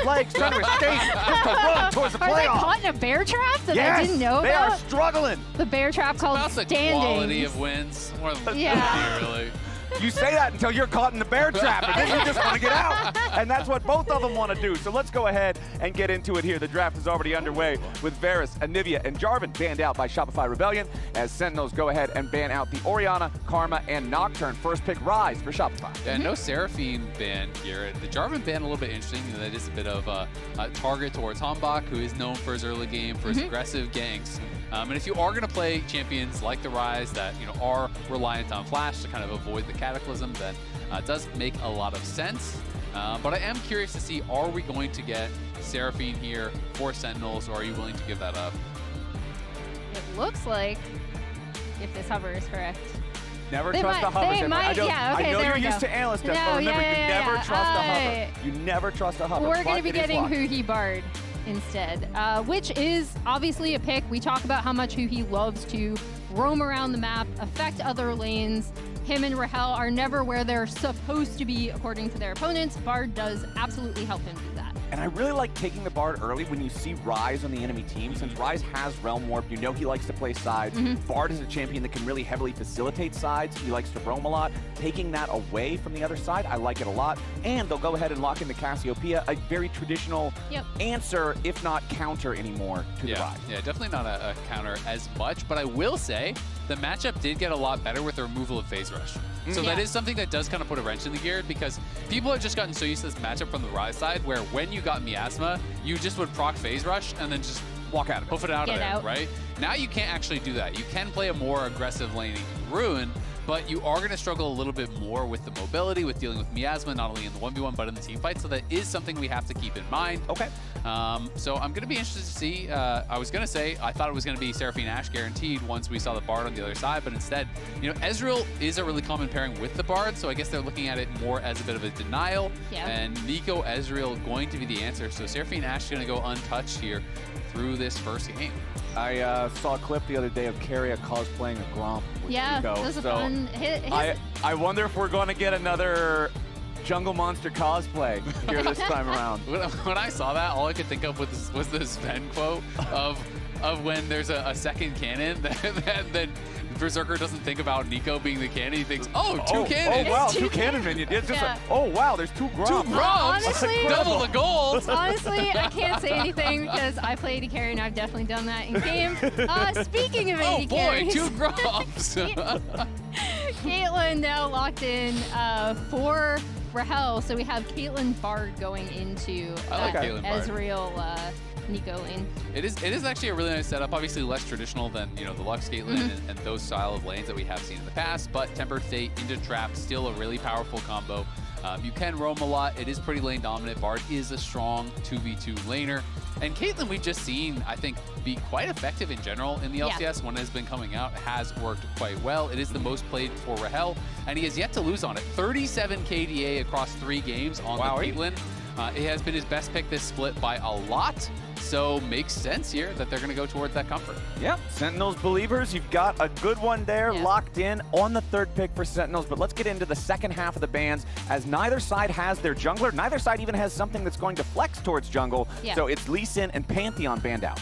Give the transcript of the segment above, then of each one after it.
legs, trying to escape, just to run towards the Are they playoff. caught in a bear trap that Yes, I didn't know they about? are struggling. The bear trap called About the standing. quality of wins. More than Yeah. really. You say that until you're caught in the bear trap, and then you just want to get out. And that's what both of them want to do. So let's go ahead and get into it here. The draft is already underway with Varus, Anivia, and Jarvan banned out by Shopify Rebellion as Sentinels go ahead and ban out the Orianna, Karma, and Nocturne. First pick, Rise for Shopify. Yeah, no Seraphine ban here. The Jarvan ban a little bit interesting. That is a bit of a target towards Hambach, who is known for his early game, for his aggressive ganks. And if you are going to play champions like the Rise that are reliant on flash to kind of avoid the Cataclysm, then it does make a lot of sense. But I am curious to see, are we going to get Seraphine here for Sentinels, or are you willing to give that up? It looks like, if this hover is correct. Never They trust might- the hover. they Zimmer. might- yeah, okay, I know there you're we used go. to analyst stuff, No, but remember, yeah, you never yeah. trust the hover. You never trust a hover. We're going to but be it is getting locked. Huhi Bard instead, which is obviously a pick. We talk about how much Huhi loves to roam around the map, affect other lanes. Him and Rahel are never where they're supposed to be according to their opponents. Bard does absolutely help him do that. And I really like taking the Bard early when you see Rise on the enemy team. Since Rise has Realm Warp, you know he likes to play sides. Bard is a champion that can really heavily facilitate sides. He likes to roam a lot. Taking that away from the other side, I like it a lot. And they'll go ahead and lock into Cassiopeia, a very traditional answer, if not counter anymore, to the Rise. Yeah, definitely not a counter as much, but I will say the matchup did get a lot better with the removal of Phase Rush. So that is something that does kind of put a wrench in the gear, because people have just gotten so used to this matchup from the Rise side, where when you got Miasma, you just would proc Phase Rush and then just walk out of it. Hoof it out of Get there, out. right? Now you can't actually do that. You can play a more aggressive laning Ruin, but you are going to struggle a little bit more with the mobility, with dealing with Miasma, not only in the 1v1, but in the team fight. So that is something we have to keep in mind. Okay. So I'm going to be interested to see. I was going to say, I thought it was going to be Seraphine Ashe guaranteed once we saw the Bard on the other side, but instead, Ezreal is a really common pairing with the Bard, so I guess they're looking at it more as a bit of a denial. Yeah. And Nico Ezreal going to be the answer. So Seraphine Ashe is going to go untouched here through this first game. I saw a clip the other day of Keria cosplaying a Gromp with Yeah, Nico. that was a so fun. I wonder if we're going to get another Jungle Monster cosplay here this time around. When I saw that, all I could think of was the Sven quote of when there's a second cannon that Berserker doesn't think about Nico being the cannon. He thinks, oh, two cannons. Oh, wow, Two two cannon minions. It's just Yeah. like, oh, wow, there's two Gromps. Two Gromps, Honestly- double the gold. Honestly, I can't say anything because I play AD carry and I've definitely done that in game. Speaking of Oh AD boy, carries, two Gromps. Caitlyn now locked in for Rahel. So we have Caitlyn Bard going into I like Caitlyn Bard. Ezreal Nico lane. It is actually a really nice setup. Obviously less traditional than the Lux Caitlyn and those style of lanes that we have seen in the past, but Tempered Fate into Trap, still a really powerful combo. You can roam a lot. It is pretty lane dominant. Bard is a strong 2v2 laner. And Caitlyn, we've just seen, I think, be quite effective in general in the LCS. When it has been coming out, it has worked quite well. It is the most played for Rahel, and he has yet to lose on it. 37 KDA across 3 games on the Caitlyn. It has been his best pick this split by a lot. So makes sense here that they're going to go towards that comfort. Yep, Sentinels believers, you've got a good one there locked in on the 3rd pick for Sentinels, but let's get into the second half of the bans as neither side has their jungler. Neither side even has something that's going to flex towards jungle. So it's Lee Sin and Pantheon banned out.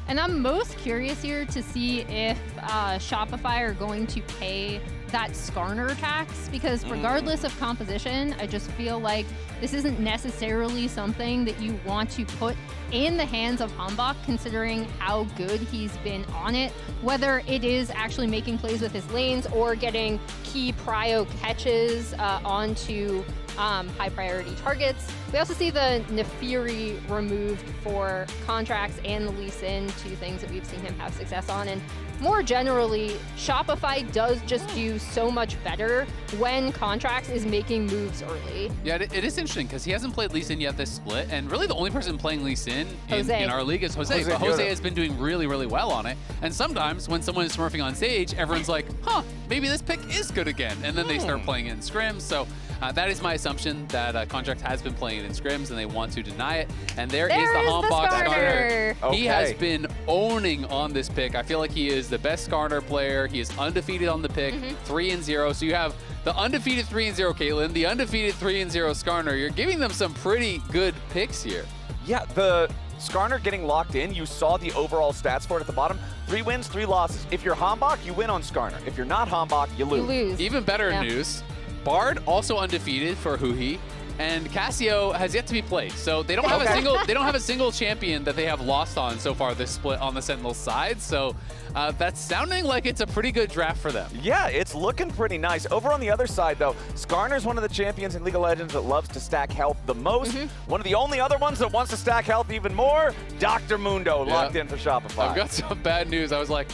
And I'm most curious here to see if Shopify are going to pay that Skarner tax, because regardless of composition, I just feel like this isn't necessarily something that you want to put in the hands of Hambach, considering how good he's been on it, whether it is actually making plays with his lanes or getting key prio catches onto high priority targets. We also see the Nefiri removed for contracts and the Lee Sin, 2 things that we've seen him have success on. And more generally, Shopify does just do so much better when contracts is making moves early. Yeah, it is interesting because he hasn't played Lee Sin yet this split, and really the only person playing Lee Sin in our league is Jose. But Jose has been doing really, really well on it. And sometimes when someone is smurfing on stage, everyone's like, huh, maybe this pick is good again. And then they start playing it in scrims. So that is my assumption that Contract has been playing it in scrims and they want to deny it. And there is the Hambach Skarner. He has been owning on this pick. I feel like he is the best Skarner player. He is undefeated on the pick, 3-0. So you have the undefeated 3-0 Caitlyn, the undefeated 3-0 Skarner. You're giving them some pretty good picks here. Yeah, the Skarner getting locked in, you saw the overall stats for it at the bottom. 3 wins, 3 losses. If you're Hambach, you win on Skarner. If you're not Hambach, you lose. Even better news, Bard also undefeated for Huhi, and Cassio has yet to be played. So they don't have a single champion that they have lost on so far this split on the Sentinels side. So that's sounding like it's a pretty good draft for them. Yeah, it's looking pretty nice. Over on the other side, though, Skarner's one of the champions in League of Legends that loves to stack health the most. One of the only other ones that wants to stack health even more, Dr. Mundo, locked in for Shopify. I've got some bad news. I was like,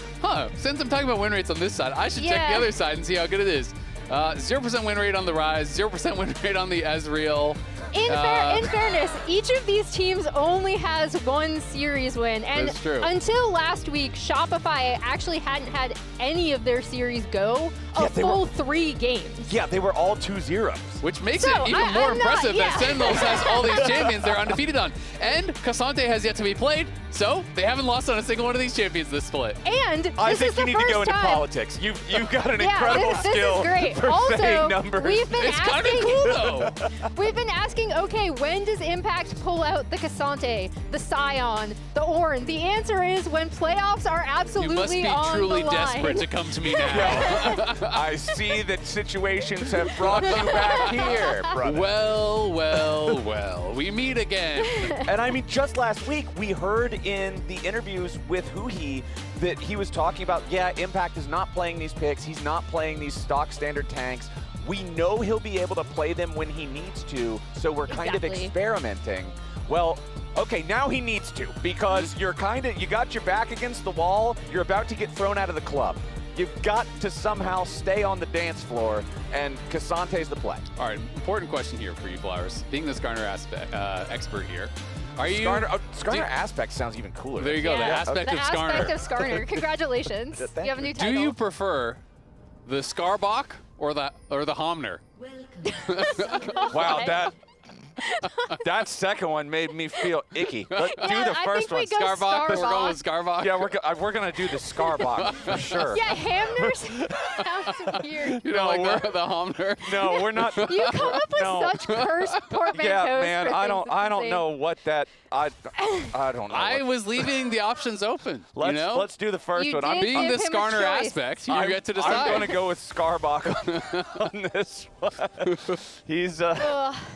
since I'm talking about win rates on this side, I should check the other side and see how good it is. 0% win rate on the Rise, 0% win rate on the Ezreal. In fairness, each of these teams only has 1 series win. And That's true. Until last week, Shopify actually hadn't had any of their series go a full 3 games. Yeah, they were all 2-0s. Which makes it even more impressive that Sentinels has all these champions they're undefeated on. And Cassante has yet to be played, so they haven't lost on a single one of these champions this split. And I think you need to go into politics. You've got an incredible skill for saying numbers. It's kind of cool, though. We've been asking, okay, when does Impact pull out the Cassante, the Scion, the Ornn? The answer is when playoffs are absolutely on the line. You must be truly desperate to come to me now. I see that situations have brought you back here, brother. Well, we meet again. And I mean, just last week, we heard in the interviews with Huhi that he was talking about, Impact is not playing these picks. He's not playing these stock standard tanks. We know he'll be able to play them when he needs to, so we're kind of experimenting. Well, okay, now he needs to, because you got your back against the wall. You're about to get thrown out of the club. You've got to somehow stay on the dance floor, and Cassante's the play. All right, important question here for you, Flowers. Being the Skarner expert here, are you... Skarner Aspect sounds even cooler. There you go, the Aspect of Skarner. The Aspect of Skarner. Congratulations. You have a new title. Do you prefer the Skarbach or the Homner? Wow, that second one made me feel icky. Let's do the first one. Skarbach. We're going with Skarbach. Yeah, we're going to do the Skarbach for sure. Yeah, Hamners sounds weird. You don't like the Homner? No, we're not. You come up with such cursed portmanteaus. Yeah, man, I don't know what that. I don't know. I was leaving the options open. Let's do the first one. I'm being the Skarner Aspect. You get to decide. I'm going to go with Skarbach on this one. He's all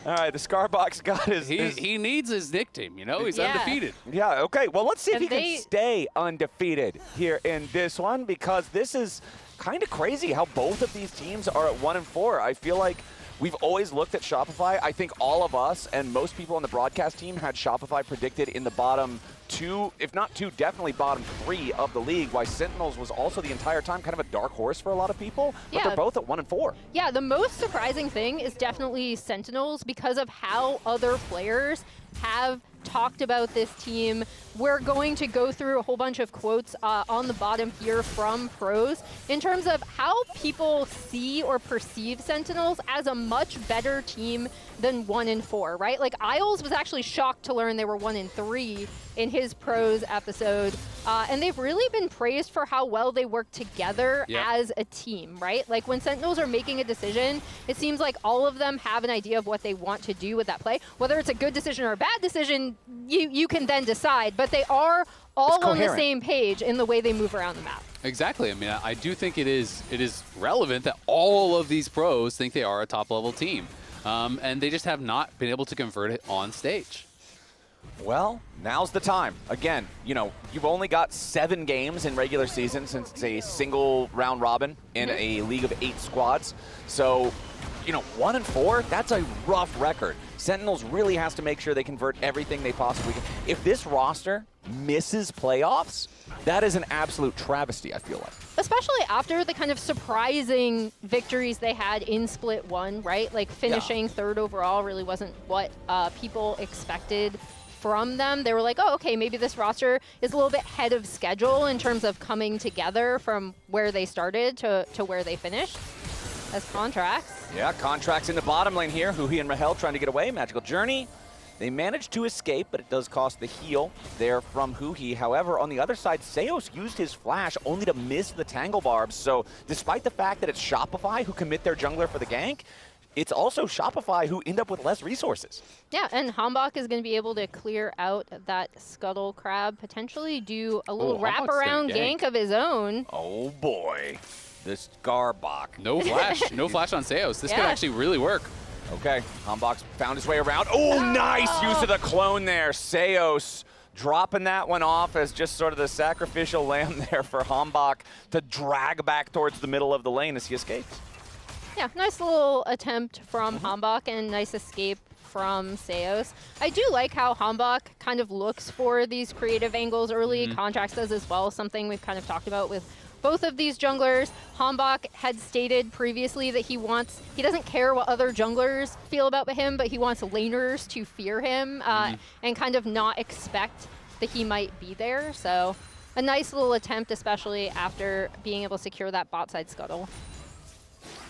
right. The Skarbach's got his. He needs his nickname. He's undefeated. Yeah. Okay. Well, let's see if he can stay undefeated here in this one, because this is kind of crazy how both of these teams are at 1-4. I feel like we've always looked at Shopify. I think all of us and most people on the broadcast team had Shopify predicted in the bottom 2, if not 2, definitely bottom 3 of the league, while Sentinels was also the entire time kind of a dark horse for a lot of people, but they're both at 1-4. Yeah, the most surprising thing is definitely Sentinels because of how other players have talked about this team. We're going to go through a whole bunch of quotes on the bottom here from pros in terms of how people see or perceive Sentinels as a much better team than 1-4, right? Like Isles was actually shocked to learn they were 1-3 in his pros episode, and they've really been praised for how well they work together as a team, right? Like when Sentinels are making a decision, it seems like all of them have an idea of what they want to do with that play. Whether it's a good decision or a bad decision, you can then decide, but they are all on the same page in the way they move around the map. Exactly. I mean, I do think it is relevant that all of these pros think they are a top-level team, and they just have not been able to convert it on stage. Well, now's the time. Again, you've only got 7 games in regular season since it's a single round robin in a league of 8 squads. So, 1-4, that's a rough record. Sentinels really has to make sure they convert everything they possibly can. If this roster misses playoffs, that is an absolute travesty, I feel like. Especially after the kind of surprising victories they had in Split 1, right? Like finishing 3rd overall really wasn't what people expected from them. They were like, oh, okay, maybe this roster is a little bit ahead of schedule in terms of coming together from where they started to where they finished as contracts. Yeah, contracts in the bottom lane here. Huhi and Rahel trying to get away. Magical Journey. They managed to escape, but it does cost the heal there from Huhi. However, on the other side, Seos used his flash only to miss the Tangle Barbs. So despite the fact that it's Shopify who commit their jungler for the gank, it's also Shopify who end up with less resources. Yeah, and Hambach is going to be able to clear out that Scuttle Crab, potentially do a little wraparound gank of his own. Oh boy, this Garbach. No flash, no flash on Seos. This could actually really work. Okay, Hambach's found his way around. Oh, nice use of the clone there. Seos dropping that one off as just sort of the sacrificial lamb there for Hambach to drag back towards the middle of the lane as he escapes. Yeah, nice little attempt from Hambach and nice escape from Seos. I do like how Hambach kind of looks for these creative angles early. Contracts does as well, something we've kind of talked about with both of these junglers. Hambach had stated previously that he doesn't care what other junglers feel about him, but he wants laners to fear him and kind of not expect that he might be there. So a nice little attempt, especially after being able to secure that bot side scuttle.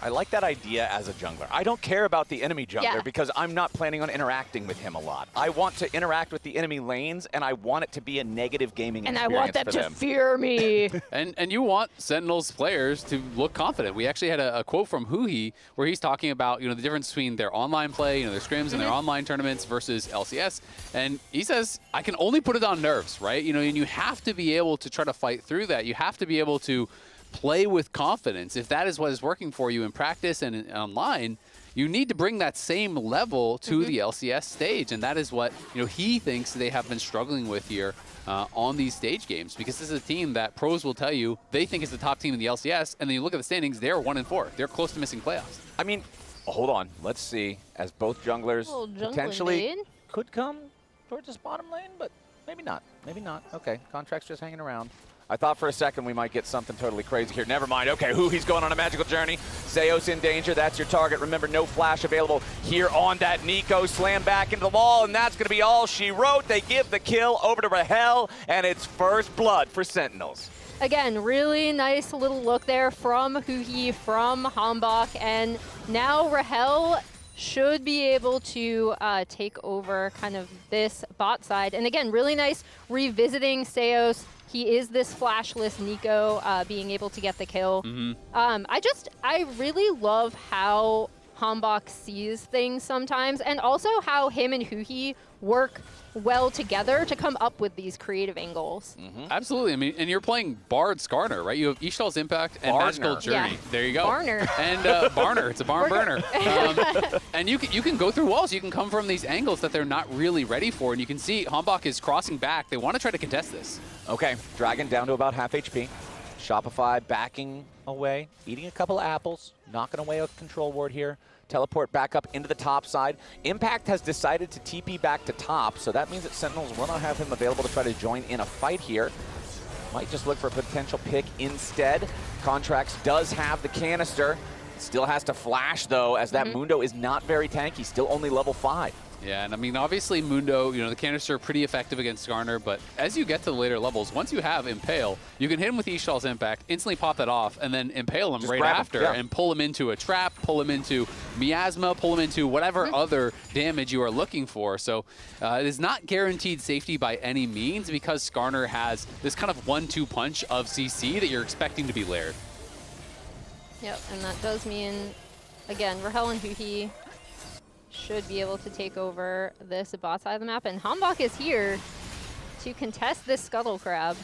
I like that idea as a jungler. I don't care about the enemy jungler because I'm not planning on interacting with him a lot. I want to interact with the enemy lanes, and I want it to be a negative gaming experience And I want them for to fear me. And you want Sentinels players to look confident. We actually had a quote from Huhi where he's talking about, the difference between their online play, their scrims and their online tournaments versus LCS. And he says, I can only put it on nerves, right? And you have to be able to try to fight through that. You have to be able to play with confidence. If that is what is working for you in practice and online, you need to bring that same level to the LCS stage. And that is what he thinks they have been struggling with here on these stage games, because this is a team that pros will tell you they think is the top team in the LCS, and then you look at the standings, they're 1-4. They're close to missing playoffs. I mean, hold on. Let's see. As both junglers potentially could come towards this bottom lane, but maybe not. Maybe not. Okay, Contract's just hanging around. I thought for a second we might get something totally crazy here. Never mind. Okay, he's going on a magical journey. Seos in danger. That's your target. Remember, no flash available here on that Nico. Slam back into the wall, and that's going to be all she wrote. They give the kill over to Rahel, and it's first blood for Sentinels. Again, really nice little look there from Huhi, from Hambach, and now Rahel should be able to take over kind of this bot side. And again, really nice revisiting Seos. He is this flashless Nico, being able to get the kill. I really love how Hambach sees things sometimes, and also how him and Huhi work well together to come up with these creative angles. Absolutely. I mean, and you're playing Bard Skarner, right? You have Ishtal's Impact and Magical Journey. There you go. Barner. And Barner. It's a barn burner. And you can go through walls. You can come from these angles that they're not really ready for. And you can see Hambach is crossing back. They want to try to contest this. Okay, Dragon down to about half HP. Shopify backing away, eating a couple of apples, knocking away a control ward here. Teleport back up into the top side. Impact has decided to TP back to top, so that means that Sentinels will not have him available to try to join in a fight here. Might just look for a potential pick instead. Contracts does have the canister. Still has to flash, though, as that Mundo is not very tanky, still only level 5. Yeah, and I mean, obviously Mundo, the canister pretty effective against Skarner, but as you get to the later levels, once you have Impale, you can hit him with Ishtal's Impact, instantly pop that off, and then Impale him right after and pull him into a trap, pull him into miasma, pull him into whatever other damage you are looking for. So it is not guaranteed safety by any means, because Skarner has this kind of 1-2 punch of CC that you're expecting to be layered. Yep, and that does mean, again, Rahel and Huhi should be able to take over this bot side of the map, and Hambach is here to contest this Scuttle Crab.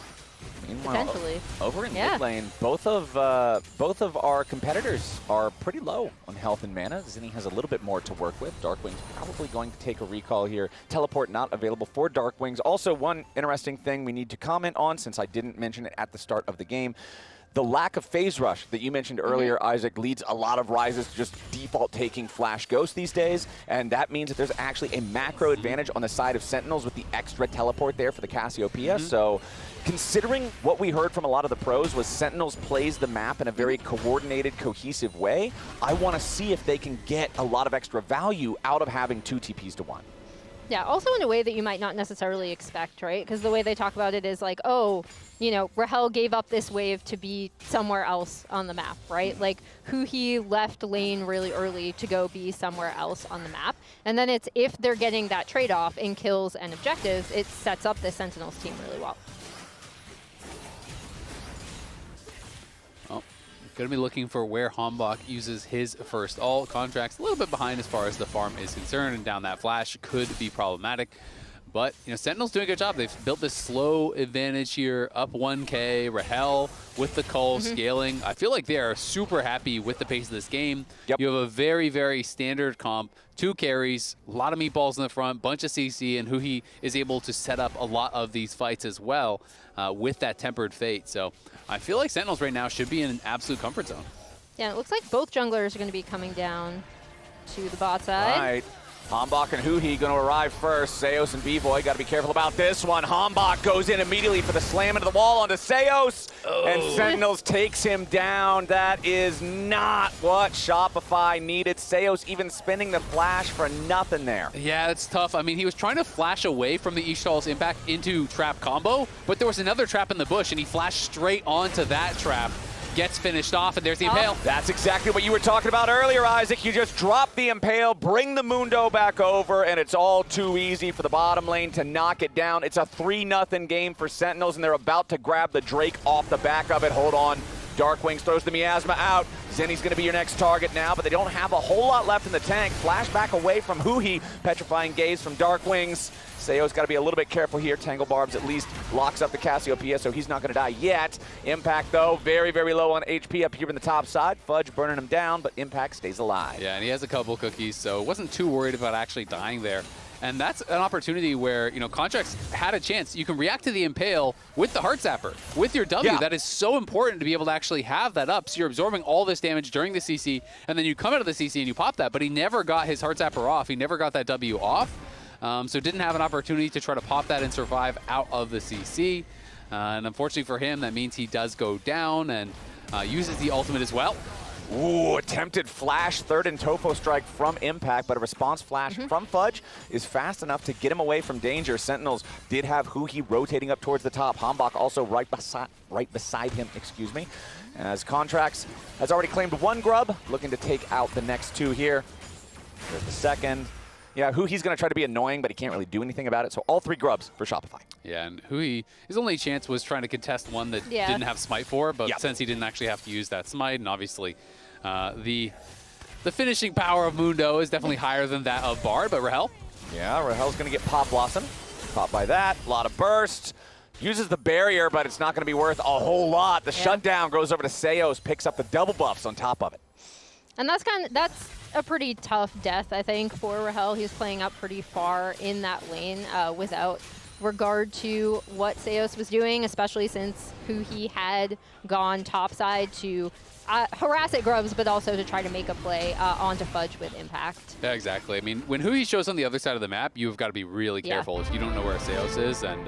Meanwhile, potentially. Over in mid lane, both of our competitors are pretty low on health and mana. Zinni has a little bit more to work with. Darkwing's probably going to take a recall here. Teleport not available for Darkwings. Also, one interesting thing we need to comment on, since I didn't mention it at the start of the game, the lack of phase rush that you mentioned earlier, Isaac, leads a lot of Rises to just default taking Flash Ghost these days, and that means that there's actually a macro advantage on the side of Sentinels with the extra teleport there for the Cassiopeia. So considering what we heard from a lot of the pros was Sentinels plays the map in a very coordinated, cohesive way, I want to see if they can get a lot of extra value out of having 2 TPs to 1. Yeah, also in a way that you might not necessarily expect, right? Because the way they talk about it is like, oh, Rahel gave up this wave to be somewhere else on the map, right? Like, Huhi left lane really early to go be somewhere else on the map. And then it's if they're getting that trade-off in kills and objectives, it sets up the Sentinels team really well. Well, Going to be looking for where Hanbok uses his first ult. Contract's a little bit behind as far as the farm is concerned, and down that flash could be problematic. But, you know, Sentinels doing a good job. They've built this slow advantage here, up 1K. Rahel with the cull scaling. I feel like they are super happy with the pace of this game. Yep. You have a very, very standard comp. 2 carries, a lot of meatballs in the front, bunch of CC, and Huhi is able to set up a lot of these fights as well with that tempered fate. So I feel like Sentinels right now should be in an absolute comfort zone. Yeah, it looks like both junglers are going to be coming down to the bot side. Right. Hanbok and Huhi going to arrive first. Seos and B-Boy got to be careful about this one. Hanbok goes in immediately for the slam into the wall onto Seos. And Sentinels takes him down. That is not what Shopify needed. Seos even spinning the flash for nothing there. Yeah, it's tough. I mean, he was trying to flash away from the Ishtal's impact into trap combo, but there was another trap in the bush, and he flashed straight onto that trap. Gets finished off, and there's the Impale. That's exactly what you were talking about earlier, Isaac. You just drop the Impale, bring the Mundo back over, and it's all too easy for the bottom lane to knock it down. It's a 3-0 game for Sentinels, and they're about to grab the Drake off the back of it. Hold on. Darkwings throws the Miasma out. Zenny's going to be your next target now, but they don't have a whole lot left in the tank. Flashback away from Huhi. Petrifying Gaze from Darkwings. Seo's got to be a little bit careful here. Tangle Barbs at least locks up the Cassiopeia, so he's not going to die yet. Impact, though, very, very low on HP up here in the top side. Fudge burning him down, but Impact stays alive. Yeah, and he has a couple cookies, so wasn't too worried about actually dying there. And that's an opportunity where, you know, Contracts had a chance. You can react to the Impale with the Heart Zapper, with your W. Yeah. That is so important to be able to actually have that up. So you're absorbing all this damage during the CC, and then you come out of the CC and you pop that. But he never got his Heart Zapper off. He never got that W off. So didn't have an opportunity to try to pop that and survive out of the CC. And unfortunately for him, that means he does go down and uses the ultimate as well. Ooh, attempted flash, third and Tofo strike from Impact, but a response flash from Fudge is fast enough to get him away from danger. Sentinels did have Huhi rotating up towards the top. Hanbok also right beside him, excuse me, as Contracts has already claimed 1 grub, looking to take out the next 2 here. There's the second. Yeah, Huhi's going to try to be annoying, but he can't really do anything about it, so all 3 grubs for Shopify. Yeah, and Huhi, his only chance was trying to contest one that didn't have Smite for, but since he didn't actually have to use that Smite, and obviously the finishing power of Mundo is definitely higher than that of Bard, but Rahel? Yeah, Rahel's going to get Pop Blossom. Popped by that, a lot of burst. Uses the barrier, but it's not going to be worth a whole lot. The shutdown goes over to Seos, picks up the double buffs on top of it. And that's a pretty tough death, I think, for Rahel. He's playing up pretty far in that lane without regard to what Seos was doing, especially since Huhi had gone topside to harass at Grubs, but also to try to make a play onto Fudge with Impact. Yeah, exactly. I mean, when Huhi shows on the other side of the map, you've got to be really careful if you don't know where Seos is, and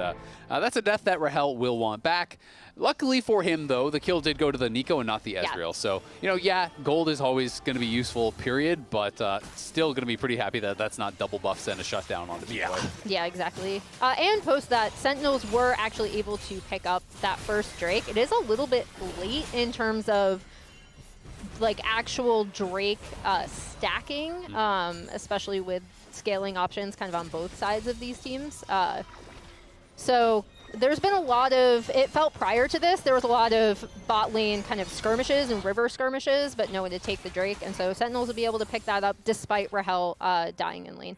that's a death that Rahel will want back. Luckily for him, though, the kill did go to the Nico and not the Ezreal. So, you know, gold is always going to be useful, period, but still going to be pretty happy that that's not double buffs and a shutdown on the board. Yeah, exactly. And post that, Sentinels were actually able to pick up that first Drake. It is a little bit late in terms of like actual Drake stacking, especially with scaling options kind of on both sides of these teams. So there's been a lot of, it felt prior to this, there was a lot of bot lane kind of skirmishes and river skirmishes, but no one to take the Drake. And so Sentinels will be able to pick that up despite Rahel dying in lane.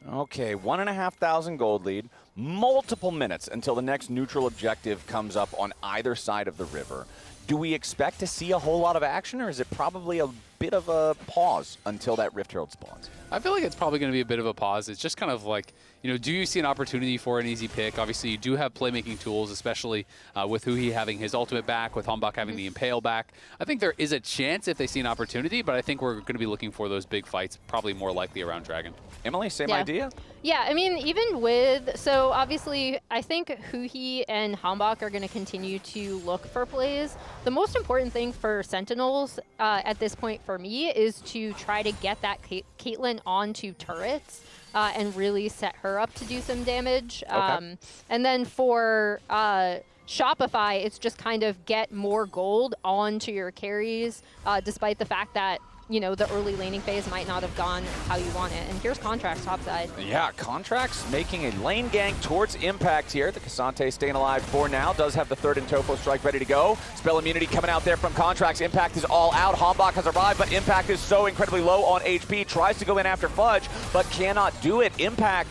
Okay, 1,500 gold lead. Multiple minutes until the next neutral objective comes up on either side of the river. Do we expect to see a whole lot of action, or is it probably a bit of a pause until that Rift Herald spawns? I feel like it's probably going to be a bit of a pause. It's just kind of like, you know, do you see an opportunity for an easy pick? Obviously, you do have playmaking tools, especially with Huhi having his ultimate back, with Hanbok having the Impale back. I think there is a chance if they see an opportunity, but I think we're going to be looking for those big fights, probably more likely around Dragon. Emily, same idea? Yeah, I mean, even with, so obviously, I think Huhi and Hanbok are going to continue to look for plays. The most important thing for Sentinels at this point for me is to try to get that Caitlyn onto turrets and really set her up to do some damage. And then for Shopify, it's just kind of get more gold onto your carries, despite the fact that you know, the early laning phase might not have gone how you want it. And here's Contracts topside. Yeah, Contracts making a lane gank towards Impact here. The Cassante staying alive for now. Does have the third Intofo strike ready to go. Spell immunity coming out there from Contracts. Impact is all out. Hombok has arrived, but Impact is so incredibly low on HP. Tries to go in after Fudge, but cannot do it. Impact,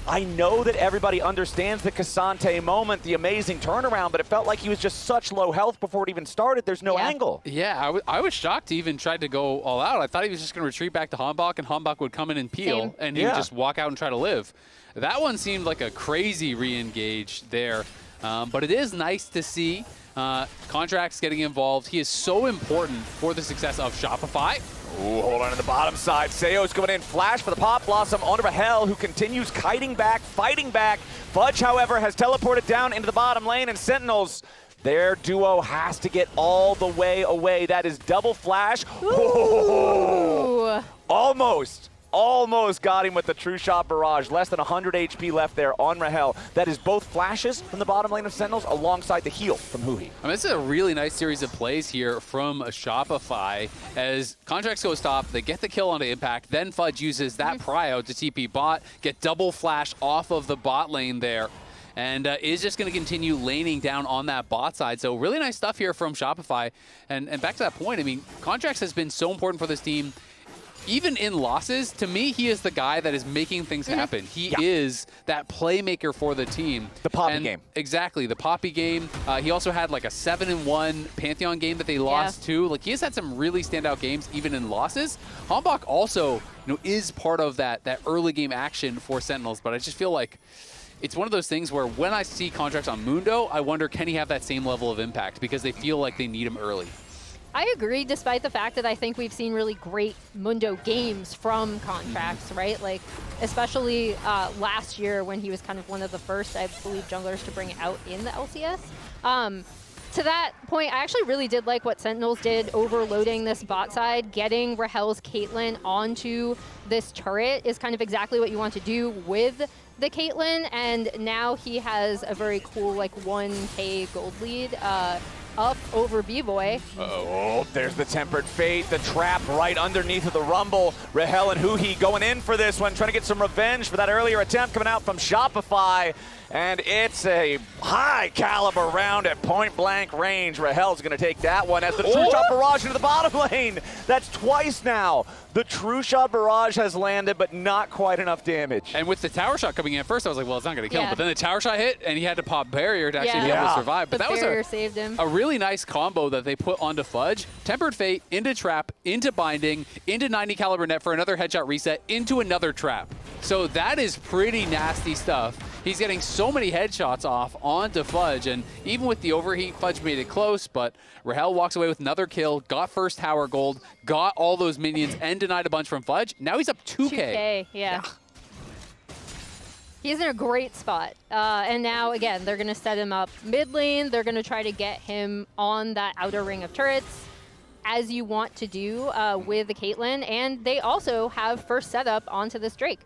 I know that everybody understands the Cassante moment, the amazing turnaround, but it felt like he was just such low health before it even started. There's no angle. Yeah, I was shocked he even tried to go all out. I thought he was just going to retreat back to Hombok, and Hombok would come in and peel, and he would just walk out and try to live. That one seemed like a crazy re-engage there, but it is nice to see Contracts getting involved. He is so important for the success of Shopify. Ooh, hold on to the bottom side. Seo's going in. Flash for the Pop Blossom onto Rahel, who continues kiting back, fighting back. Fudge, however, has teleported down into the bottom lane, and Sentinels, their duo has to get all the way away. That is double flash. Ooh. Almost got him with the True Shot Barrage. Less than 100 HP left there on Rahel. That is both flashes from the bottom lane of Sentinels alongside the heal from Huhi. I mean, this is a really nice series of plays here from Shopify. As Contracts go stop, they get the kill onto Impact, then Fudge uses that prio to TP bot, get double flash off of the bot lane there, and is just going to continue laning down on that bot side. So really nice stuff here from Shopify. And back to that point, I mean, Contracts has been so important for this team. Even in losses, to me, he is the guy that is making things happen. He is that playmaker for the team. The Poppy game. Exactly, the Poppy game. He also had like a 7-1 Pantheon game that they lost to. Like, he has had some really standout games, even in losses. Hombok also, is part of that early game action for Sentinels, but I just feel like it's one of those things where when I see Contracts on Mundo, I wonder, can he have that same level of impact? Because they feel like they need him early. I agree, despite the fact that I think we've seen really great Mundo games from Contracts, right? Like, especially last year when he was kind of one of the first, I believe, junglers to bring it out in the LCS. To that point, I actually really did like what Sentinels did, overloading this bot side. Getting Rahel's Caitlyn onto this turret is kind of exactly what you want to do with the Caitlyn, and now he has a very cool, like, 1K gold lead up over B-Boy. Oh, there's the Tempered Fate, the trap right underneath of the Rumble. Rahel and Huhi going in for this one, trying to get some revenge for that earlier attempt coming out from Shopify. And it's a high caliber round at point blank range. Rahel's going to take that one as the True Shot Barrage into the bottom lane. That's twice now. The True Shot Barrage has landed, but not quite enough damage. And with the tower shot coming in at first, I was like, well, it's not going to kill him. But then the tower shot hit, and he had to pop barrier to actually be able to survive. But that was saved him. A really nice combo that they put onto Fudge. Tempered Fate, into trap, into binding, into 90 caliber net for another headshot reset, into another trap. So that is pretty nasty stuff. He's getting so many headshots off onto Fudge, and even with the overheat, Fudge made it close, but Rahel walks away with another kill, got first tower gold, got all those minions, and denied a bunch from Fudge. Now he's up 2K. Yeah. He's in a great spot. And now, again, they're going to set him up mid lane. They're going to try to get him on that outer ring of turrets, as you want to do with the Caitlyn. And they also have first setup onto this Drake.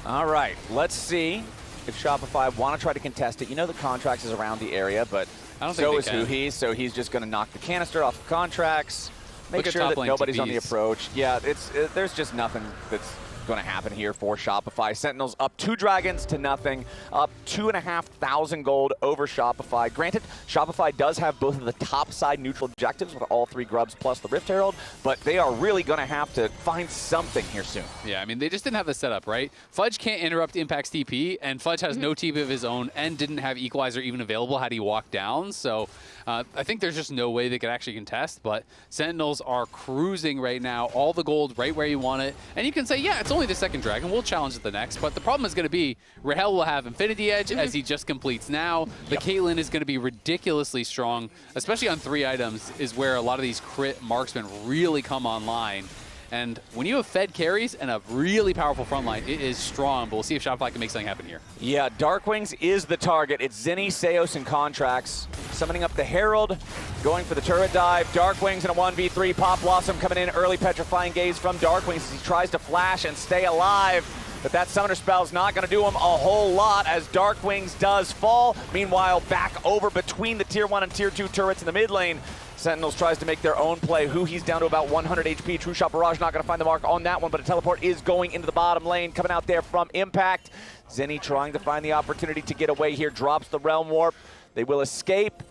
All right, let's see if Shopify want to try to contest it. You know the Contracts is around the area, but so is Huhi, so he's just going to knock the canister off the Contracts, make sure that nobody's on the approach. Yeah, there's just nothing that's going to happen here for Shopify. Sentinels up 2 dragons to nothing, up 2,500 gold over Shopify. Granted, Shopify does have both of the top side neutral objectives with all 3 grubs plus the Rift Herald, but they are really going to have to find something here soon. Yeah, I mean, they just didn't have the setup, right? Fudge can't interrupt Impact's TP, and Fudge has no TP of his own and didn't have Equalizer even available had he walked down, so I think there's just no way they could actually contest, but Sentinels are cruising right now, all the gold right where you want it, and you can say, yeah, it's only the second dragon, we'll challenge it the next, but the problem is going to be Rahel will have Infinity Edge as he just completes now. The Caitlyn is going to be ridiculously strong, especially on 3 items is where a lot of these crit marksmen really come online. And when you have fed carries and a really powerful front line, it is strong, but we'll see if Shopify can make something happen here. Yeah, Darkwings is the target. It's Zinni, Seos, and Contracts. Summoning up the Herald, going for the turret dive. Darkwings in a 1v3. Pop Blossom coming in early, petrifying gaze from Darkwings as he tries to flash and stay alive. But that summoner spell is not going to do him a whole lot as Darkwings does fall. Meanwhile, back over between the tier 1 and tier 2 turrets in the mid lane. Sentinels tries to make their own play. He's down to about 100 HP. True Shot Barrage not going to find the mark on that one, but a teleport is going into the bottom lane. Coming out there from Impact. Zenny trying to find the opportunity to get away here. Drops the Realm Warp. They will escape.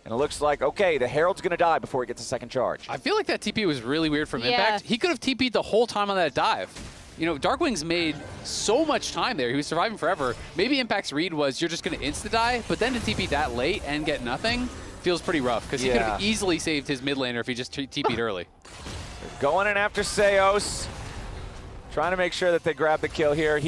And it looks like, okay, the Herald's going to die before he gets a second charge. I feel like that TP was really weird from Impact. He could have TP'd the whole time on that dive. You know, Darkwing's made so much time there. He was surviving forever. Maybe Impact's read was you're just going to insta-die, but then to TP that late and get nothing feels pretty rough because he could have easily saved his mid laner if he just TP'd early. Going in after Seos. Trying to make sure that they grab the kill here.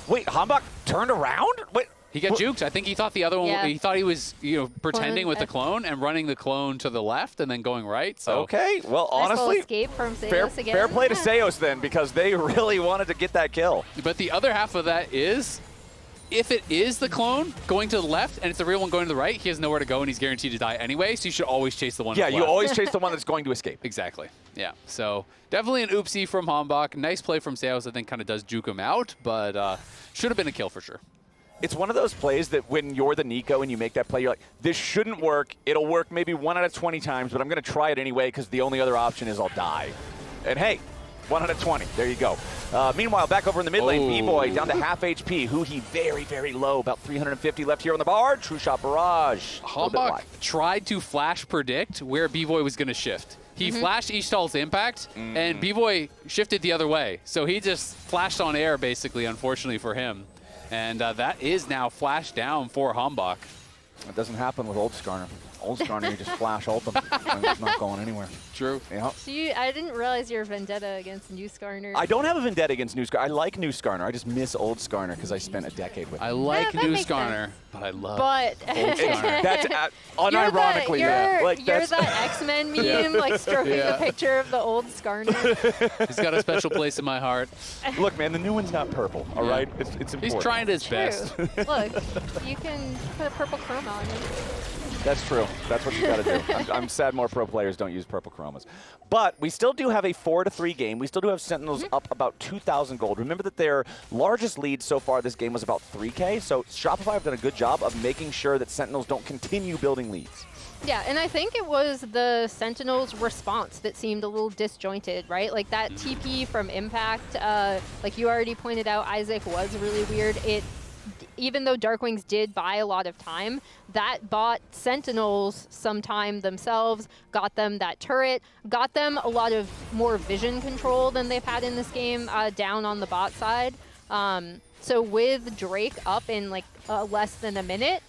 Wait, Hanbok turned around? Wait. He got juked. I think he thought the other one, he thought he was, pretending with the clone and running the clone to the left and then going right. So okay, well, honestly, escape from Seos again. Fair play to Seos then, because they really wanted to get that kill. But the other half of that is, if it is the clone going to the left and it's the real one going to the right, he has nowhere to go and he's guaranteed to die anyway, so you should always chase the one Yeah, you always chase the one that's going to escape. Exactly. Yeah. So definitely an oopsie from Hanbok. Nice play from Seos, I think kind of does juke him out, but should have been a kill for sure. It's one of those plays that when you're the Nico and you make that play, you're like, this shouldn't work. It'll work maybe 1 out of 20 times, but I'm going to try it anyway because the only other option is I'll die. And hey, 1 out of 20. There you go. Meanwhile, back over in the mid lane, B-Boy down to half HP. He very, very low, about 350 left here on the bar. True Shot Barrage. Hanbok tried to flash predict where B-Boy was going to shift. He flashed Ishtal's Impact, and B-Boy shifted the other way. So he just flashed on air, basically, unfortunately for him. And that is now flashed down for Hanbok. It doesn't happen with Old Skarner. Old Skarner, you just flash ult them. It's not going anywhere. True. Yeah. So I didn't realize your vendetta against New Skarner. I don't have a vendetta against New Skarner. I like New Skarner. I just miss Old Skarner because I spent a decade with him. I like New Skarner, but I love Old Skarner. That's unironically. You're that X-Men meme, like stroking the picture of the Old Skarner. He's got a special place in my heart. Look, man, the new one's not purple, all right? It's important. He's trying his best. Look, you can put a purple chroma on it. That's true. That's what you got to do. I'm sad more pro players don't use purple chromas. But we still do have a 4-3 game. We still do have Sentinels up about 2,000 gold. Remember that their largest lead so far this game was about 3K, so Shopify have done a good job of making sure that Sentinels don't continue building leads. Yeah, and I think it was the Sentinels' response that seemed a little disjointed, right? Like that TP from Impact, like you already pointed out, Isaac, was really weird. Even though Darkwings did buy a lot of time, that bought Sentinels some time themselves, got them that turret, got them a lot of more vision control than they've had in this game down on the bot side. So with Drake up in like less than a minute,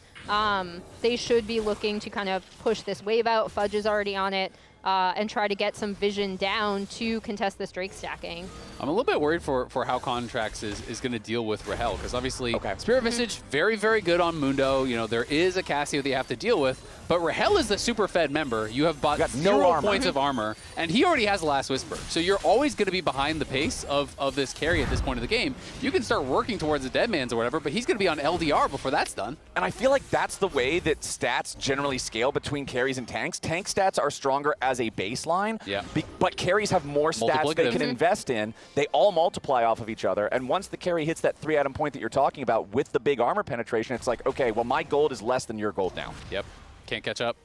they should be looking to kind of push this wave out. Fudge is already on it. And try to get some vision down to contest this Drake stacking. I'm a little bit worried for how Contrax is going to deal with Rahel, because obviously Spirit Visage, very, very good on Mundo. You know, there is a Cassio that you have to deal with, but Rahel is the super fed member. You have bought zero points of armor, and he already has the Last Whisper. So you're always going to be behind the pace of this carry at this point of the game. You can start working towards the Deadmans or whatever, but he's going to be on LDR before that's done. And I feel like that's the way that stats generally scale between carries and tanks. Tank stats are stronger as a baseline, but carries have more stats they can invest in. They all multiply off of each other, and once the carry hits that 3-atom point that you're talking about with the big armor penetration, it's like, okay, well, my gold is less than your gold now. Yep, can't catch up.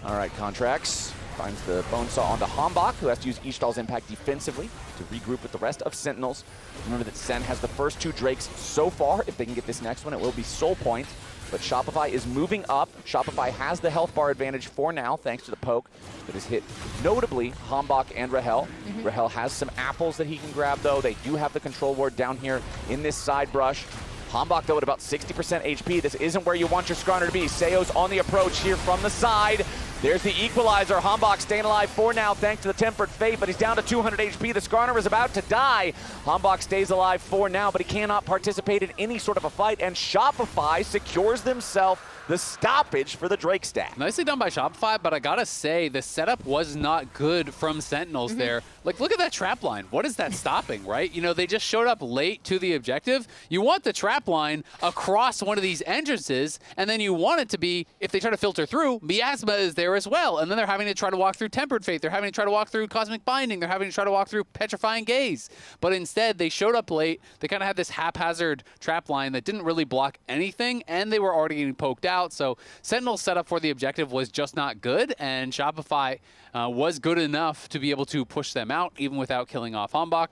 All right, Contrax finds the Bonesaw onto Hanbok, who has to use Ishtal's Impact defensively to regroup with the rest of Sentinels. Remember that Sen has the first 2 Drakes so far. If they can get this next one, it will be Soul Point. But Shopify is moving up. Shopify has the health bar advantage for now, thanks to the poke that has hit notably Hanbok and Rahel. Rahel has some apples that he can grab, though. They do have the control ward down here in this side brush. Hanbok, though, at about 60% HP. This isn't where you want your Skarner to be. Seos on the approach here from the side. There's the equalizer. Hanbok staying alive for now thanks to the Tempered Fate, but he's down to 200 HP. The Skarner is about to die. Hanbok stays alive for now, but he cannot participate in any sort of a fight, and Shopify secures themselves the stoppage for the Drake stack. Nicely done by Shopify, but I gotta say, the setup was not good from Sentinels there. Like, look at that trap line. What is that stopping, right? You know, they just showed up late to the objective. You want the trap line across one of these entrances, and then you want it to be, if they try to filter through, Miasma is there there as well. And then they're having to try to walk through Tempered Fate. They're having to try to walk through Cosmic Binding. They're having to try to walk through Petrifying Gaze. But instead, they showed up late. They kind of had this haphazard trap line that didn't really block anything, and they were already getting poked out. So Sentinel's setup for the objective was just not good, and Shopify was good enough to be able to push them out, even without killing off Hambach.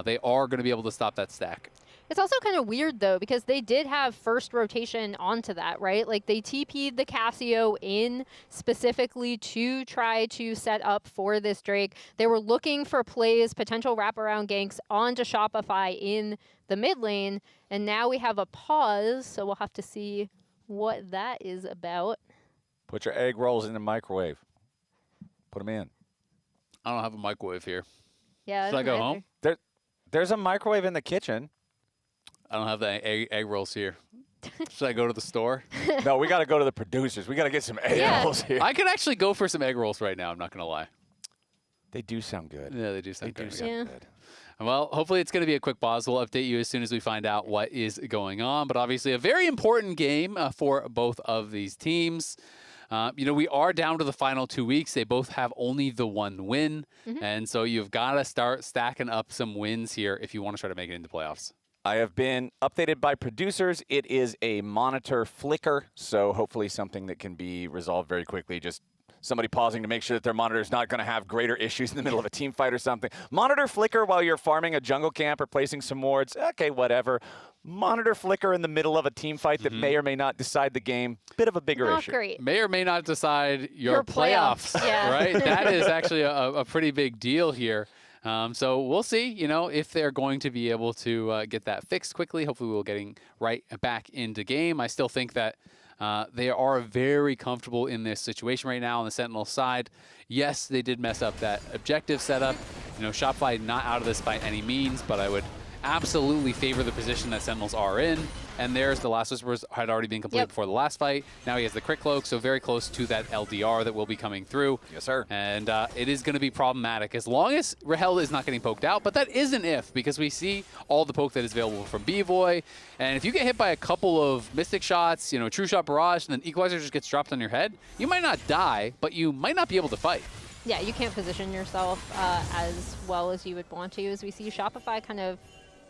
They are going to be able to stop that stack. It's also kind of weird, though, because they did have first rotation onto that, right? Like, they TP'd the Cassio in specifically to try to set up for this Drake. They were looking for plays, potential wraparound ganks onto Shopify in the mid lane, and now we have a pause, so we'll have to see what that is about. Put your egg rolls in the microwave. Put them in. I don't have a microwave here. Yeah, Should I go home? There's a microwave in the kitchen. I don't have the egg rolls here. Should I go to the store? No, we got to go to the producers. We got to get some egg rolls here. I could actually go for some egg rolls right now. I'm not going to lie. They do sound good. Yeah, they do sound good. Good. Well, hopefully it's going to be a quick pause. We'll update you as soon as we find out what is going on. But obviously a very important game for both of these teams. You know, we are down to the final 2 weeks. They both have only the one win. And so you've got to start stacking up some wins here if you want to try to make it into playoffs. I have been updated by producers. It is a monitor flicker, so hopefully something that can be resolved very quickly. Just somebody pausing to make sure that their monitor is not going to have greater issues in the middle of a team fight or something. Monitor flicker while you're farming a jungle camp or placing some wards. Okay, whatever. Monitor flicker in the middle of a team fight that may or may not decide the game. Bit of a bigger Not issue. great. May or may not decide your playoffs. Yeah. Right? That is actually a pretty big deal here. So we'll see, you know, if they're going to be able to get that fixed quickly. Hopefully we'll getting right back into game. I still think that they are very comfortable in this situation right now on the Sentinel side. Yes, they did mess up that objective setup. You know, Shopify not out of this by any means, but I would absolutely favor the position that Sentinels are in. And there's the Last Whispers had already been completed before the last fight. Now he has the Crit Cloak, so very close to that LDR that will be coming through. Yes, sir. And it is going to be problematic as long as Rahel is not getting poked out. But that is an if, because we see all the poke that is available from B-Boy. And if you get hit by a couple of Mystic shots, you know, True Shot Barrage, and then Equalizer just gets dropped on your head, you might not die, but you might not be able to fight. Yeah, you can't position yourself as well as you would want to, as we see Shopify kind of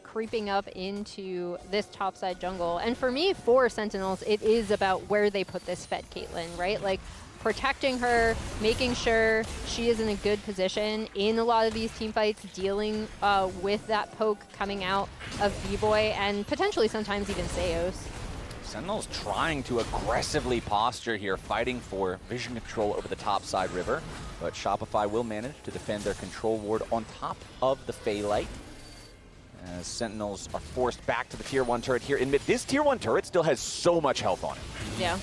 creeping up into this topside jungle. And for me, for Sentinels, it is about where they put this fed Caitlyn, right? Like, protecting her, making sure she is in a good position in a lot of these team fights, dealing with that poke coming out of B-Boy, and potentially sometimes even Seos. Sentinels trying to aggressively posture here, fighting for vision control over the top side river, but Shopify will manage to defend their control ward on top of the Phaelite. As Sentinels are forced back to the Tier 1 turret here in mid. This Tier 1 turret still has so much health on it. Yeah.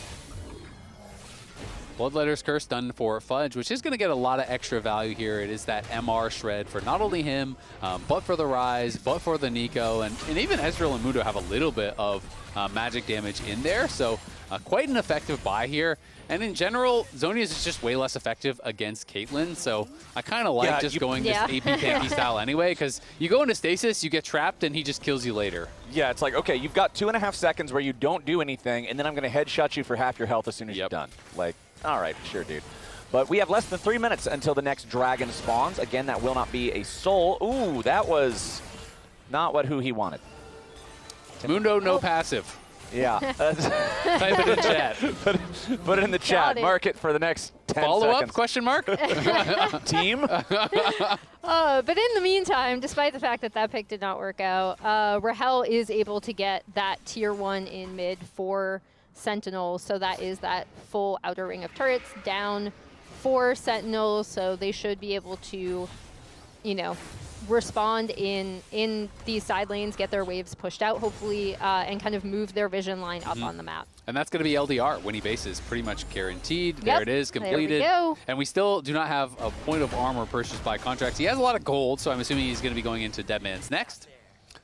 Bloodletter's Curse done for Fudge, which is going to get a lot of extra value here. It is that MR shred for not only him, but for the Rise, but for the Nico, and even Ezreal and Mundo have a little bit of magic damage in there. So quite an effective buy here. And in general, Zhonya's is just way less effective against Caitlyn. So I kind of like going this AP campy style anyway, because you go into stasis, you get trapped, and he just kills you later. Yeah, it's like, okay, you've got 2.5 seconds where you don't do anything, and then I'm going to headshot you for half your health as soon as you're done. Like, all right, sure, dude. But we have less than 3 minutes until the next dragon spawns. Again, that will not be a soul. Ooh, that was not who he wanted. Mundo, no passive. Yeah. Type it in chat. Put it in the chat. Mark it for the next 10 Follow seconds. up, question mark? Team? But in the meantime, despite the fact that that pick did not work out, Rahel is able to get that Tier 1 in mid for Sentinels. So that is that full outer ring of turrets down for Sentinels. So they should be able to, you know, respond in these side lanes, get their waves pushed out, hopefully, and kind of move their vision line up on the map. And that's going to be LDR. Winnie base is pretty much guaranteed. There it is, completed. There we go. And we still do not have a point of armor purchased by contracts. He has a lot of gold, so I'm assuming he's going to be going into Deadman's next.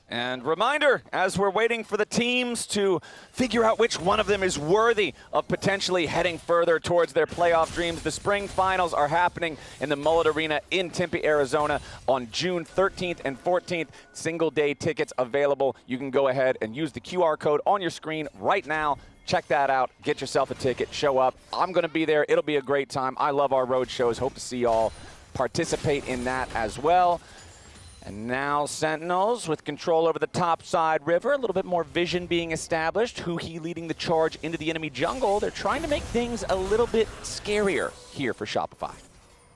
And reminder, as we're waiting for the teams to figure out which one of them is worthy of potentially heading further towards their playoff dreams, the spring finals are happening in the Mullet Arena in Tempe, Arizona on June 13th and 14th. Single day tickets available. You can go ahead and use the QR code on your screen right now. Check that out. Get yourself a ticket. Show up. I'm going to be there. It'll be a great time. I love our road shows. Hope to see y'all participate in that as well. And now Sentinels with control over the top side river. A little bit more vision being established. Huhi leading the charge into the enemy jungle. They're trying to make things a little bit scarier here for Shopify.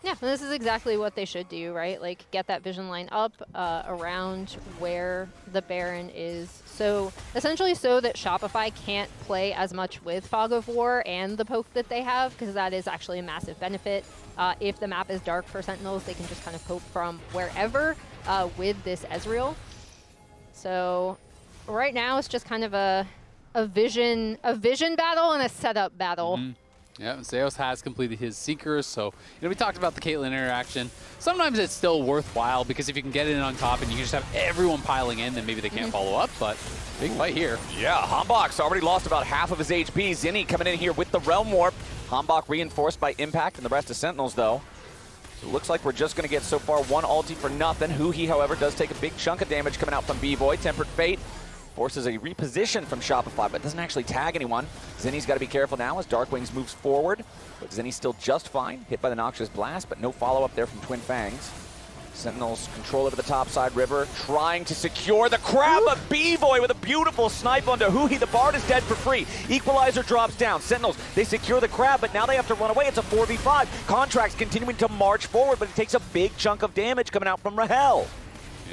Yeah, this is exactly what they should do, right? Like, get that vision line up around where the Baron is. So, essentially so that Shopify can't play as much with Fog of War and the poke that they have, because that is actually a massive benefit. If the map is dark for Sentinels, they can just kind of poke from wherever with this Ezreal. So, right now it's just kind of a vision battle and a setup battle. Mm-hmm. Yeah, and Seos has completed his Seekers, so we talked about the Caitlyn interaction. Sometimes it's still worthwhile, because if you can get in on top and you can just have everyone piling in, then maybe they can't follow up, but big fight here. Yeah, Hambach's already lost about half of his HP. Zinni coming in here with the Realm Warp. Hambach reinforced by Impact and the rest of Sentinels, though. So it looks like we're just going to get so far one ulti for nothing. Huhi, however, does take a big chunk of damage coming out from B-Boy. Tempered Fate forces a reposition from Shopify, but doesn't actually tag anyone. Zinni's got to be careful now as Dark Wings moves forward. But Zinni's still just fine. Hit by the Noxious Blast, but no follow-up there from Twin Fangs. Sentinels control over the top side river, trying to secure the crab, but B-Boy with a beautiful snipe onto Huhi. The Bard is dead for free. Equalizer drops down. Sentinels, they secure the crab, but now they have to run away. It's a 4v5. Contracts continuing to march forward, but it takes a big chunk of damage coming out from Rahel.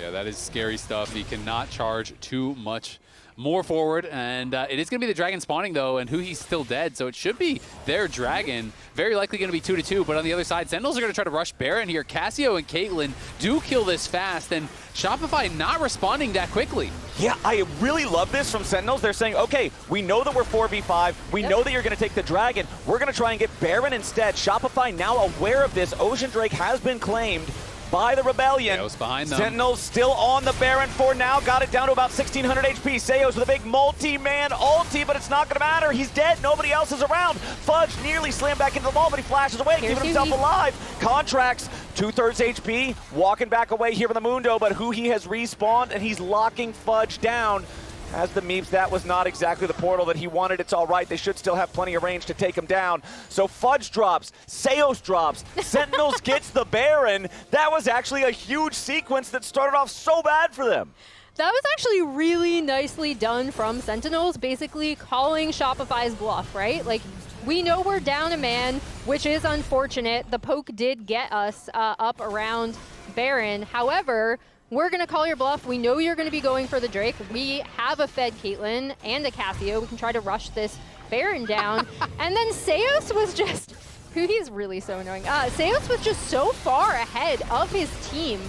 Yeah, that is scary stuff. He cannot charge too much more forward, and it is going to be the dragon spawning, though, and Huhi's still dead, so it should be their dragon. Very likely going to be 2-2, but on the other side, Sentinels are going to try to rush Baron here. Cassio and Caitlyn do kill this fast, and Shopify not responding that quickly. Yeah, I really love this from Sentinels. They're saying, okay, we know that we're 4v5. We know that you're going to take the dragon. We're going to try and get Baron instead. Shopify now aware of this. Ocean Drake has been claimed by the Rebellion. Seos behind them. Sentinels still on the Baron for now. Got it down to about 1,600 HP. Seos with a big multi-man ulti, but it's not going to matter. He's dead. Nobody else is around. Fudge nearly slammed back into the wall, but he flashes away, keeping himself alive. Contracts, 2/3 HP, walking back away here from the Mundo, but Huhi has respawned, and he's locking Fudge down. As the Meeps, that was not exactly the portal that he wanted. It's all right. They should still have plenty of range to take him down. So Fudge drops, Seos drops, Sentinels gets the Baron. That was actually a huge sequence that started off so bad for them. That was actually really nicely done from Sentinels, basically calling Shopify's bluff, right? Like, we know we're down a man, which is unfortunate. The poke did get us up around Baron. However, we're going to call your bluff. We know you're going to be going for the Drake. We have a fed Caitlyn and a Cassio. We can try to rush this Baron down. And then Seos was just... He's really so annoying. Seos was just so far ahead of his team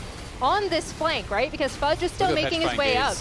on this flank, right? Because Fudge is still making his way up.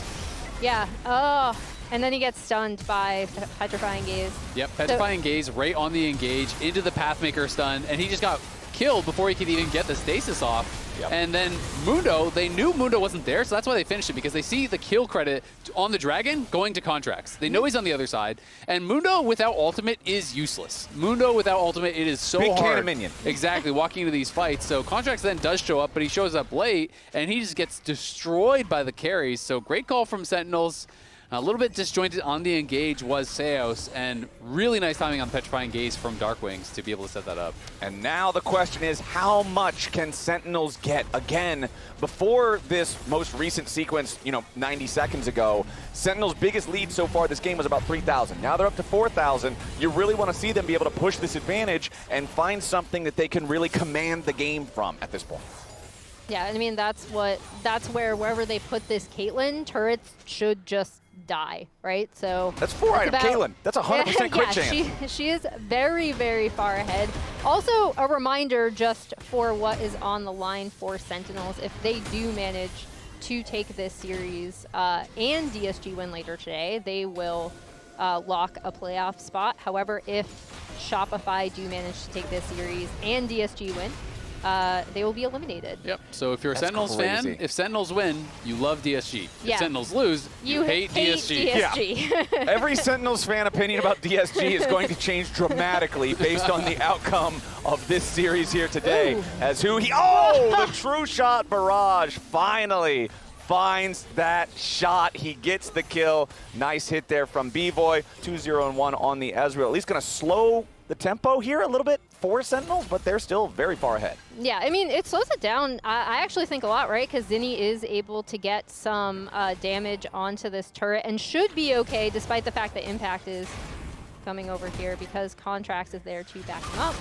Yeah. Oh. And then he gets stunned by Petrifying Gaze. Yep, Petrifying Gaze right on the engage into the Pathmaker stun, and he just got killed before he could even get the stasis off. Yep. And then Mundo, they knew Mundo wasn't there, so that's why they finished it, because they see the kill credit on the dragon going to Contracts. They know he's on the other side, and Mundo without ultimate is useless. Mundo without ultimate, it is so hard. Big cannon minion. Exactly, walking into these fights. So Contracts then does show up, but he shows up late, and he just gets destroyed by the carries. So great call from Sentinels. A little bit disjointed on the engage was Seos, and really nice timing on Petrifying Gaze from Dark Wings to be able to set that up. And now the question is, how much can Sentinels get? Again, before this most recent sequence, 90 seconds ago, Sentinels' biggest lead so far this game was about 3,000. Now they're up to 4,000. You really want to see them be able to push this advantage and find something that they can really command the game from at this point. Yeah, I mean, that's where wherever they put this Caitlyn, turrets should just die, right? So that's 4 item Caitlyn. That's 100% crit chance. She is very, very far ahead. Also, a reminder just for what is on the line for Sentinels. If they do manage to take this series and DSG win later today, they will lock a playoff spot. However, if Shopify do manage to take this series and DSG win, they will be eliminated. Yep. So if you're a Sentinels fan, if Sentinels win, you love DSG. Yeah. If Sentinels lose, you hate DSG. Yeah. Every Sentinels fan opinion about DSG is going to change dramatically based on the outcome of this series here today. Ooh. As the true shot barrage finally finds that shot. He gets the kill. Nice hit there from B-Boy. 2-0-1 on the Ezreal. At least going to slow the tempo here a little bit for Sentinels, but they're still very far ahead. Yeah, I mean, it slows it down, I actually think a lot, right? Because Zinni is able to get some damage onto this turret and should be okay, despite the fact that Impact is coming over here because Contracts is there to back him up.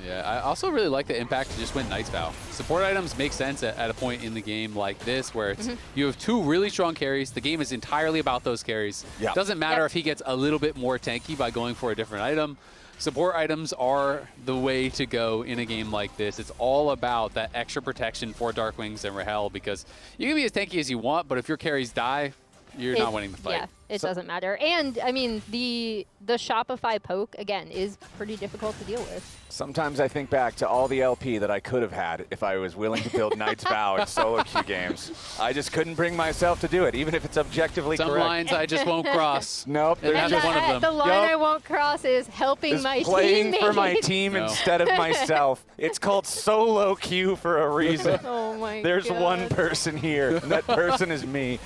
Yeah, I also really like the Impact to just win Knight's Vow. Support items make sense at a point in the game like this where it's you have two really strong carries. The game is entirely about those carries. Yeah. Doesn't matter if he gets a little bit more tanky by going for a different item. Support items are the way to go in a game like this. It's all about that extra protection for Darkwings and Rahel because you can be as tanky as you want, but if your carries die, you're not winning the fight. Yeah, it doesn't matter. And, I mean, the Shopify poke, again, is pretty difficult to deal with. Sometimes I think back to all the LP that I could have had if I was willing to build Knight's Vow in solo queue games. I just couldn't bring myself to do it, even if it's objectively correct. Some lines I just won't cross. Nope. And that's one of them. The line I won't cross is helping my playing teammates. for my team instead of myself. It's called solo queue for a reason. Oh my There's God. one person here, and that person is me.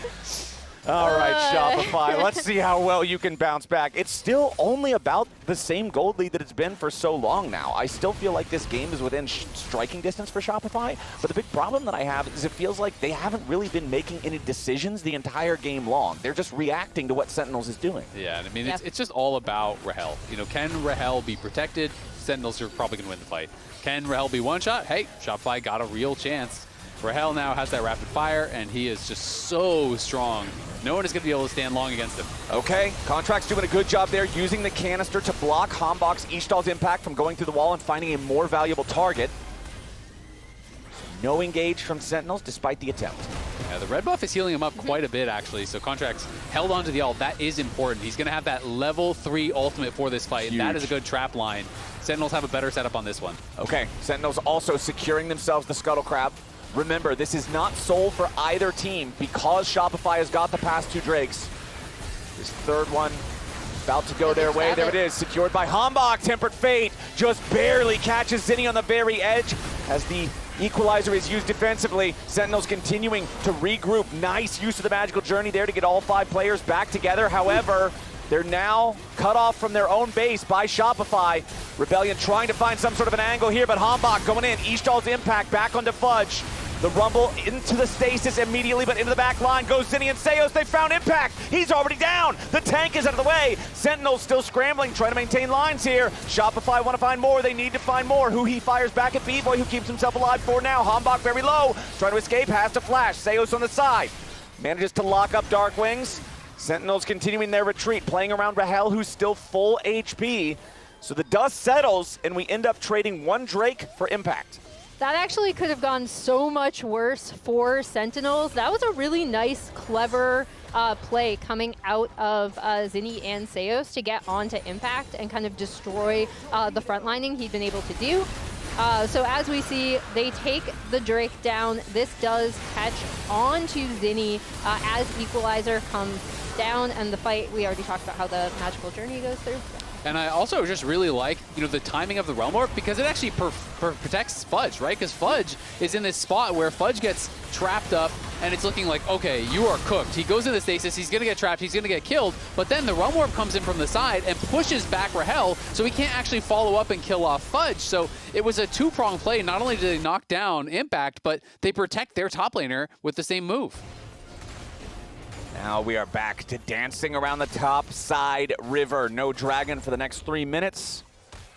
All right, Shopify, let's see how well you can bounce back. It's still only about the same gold lead that it's been for so long now. I still feel like this game is within striking distance for Shopify, but the big problem that I have is it feels like they haven't really been making any decisions the entire game long. They're just reacting to what Sentinels is doing. Yeah, and I mean, it's just all about Rahel. You know, can Rahel be protected? Sentinels are probably going to win the fight. Can Rahel be one-shot? Hey, Shopify got a real chance. Rahel now has that rapid fire, and he is just so strong. No one is going to be able to stand long against him. Okay, Contract's doing a good job there, using the canister to block Hombok's Ishtal's impact from going through the wall and finding a more valuable target. No engage from Sentinels despite the attempt. Yeah, the red buff is healing him up quite a bit, actually, so Contract's held onto the ult. That is important. He's going to have that level 3 ultimate for this fight, and that is a good trap line. Sentinels have a better setup on this one. Okay, Sentinels also securing themselves the Scuttle Crab. Remember, this is not soul for either team because Shopify has got the past 2 Drakes. This third one about to go their way. There it is, secured by Hombok. Tempered Fate just barely catches Zinni on the very edge as the equalizer is used defensively. Sentinels continuing to regroup. Nice use of the magical journey there to get all 5 players back together. However, they're now cut off from their own base by Shopify. Rebellion trying to find some sort of an angle here, but Hombok going in. Ishtal's impact back onto Fudge. The rumble into the stasis immediately, but into the back line goes Zinni and Seos. They found impact. He's already down. The tank is out of the way. Sentinels still scrambling, trying to maintain lines here. Shopify want to find more. They need to find more. Who he fires back at B-Boy, who keeps himself alive for now. Hombok very low, trying to escape, has to flash. Seos on the side. Manages to lock up Darkwings. Sentinels continuing their retreat, playing around Rahel, who's still full HP. So the dust settles, and we end up trading 1 Drake for impact. That actually could have gone so much worse for Sentinels. That was a really nice, clever play coming out of Zinni and Seos to get onto Impact and kind of destroy the front lining he'd been able to do. So as we see, they take the Drake down. This does catch on to Zinni as Equalizer comes down, and the fight, we already talked about how the magical journey goes through. And I also just really like, you know, the timing of the Realm Warp because it actually protects Fudge, right? Because Fudge is in this spot where Fudge gets trapped up and it's looking like, okay, you are cooked. He goes into stasis, he's going to get trapped, he's going to get killed, but then the Realm Warp comes in from the side and pushes back Rahel, so he can't actually follow up and kill off Fudge. So it was a 2-pronged play. Not only did they knock down Impact, but they protect their top laner with the same move. Now we are back to dancing around the top side river. No dragon for the next 3 minutes.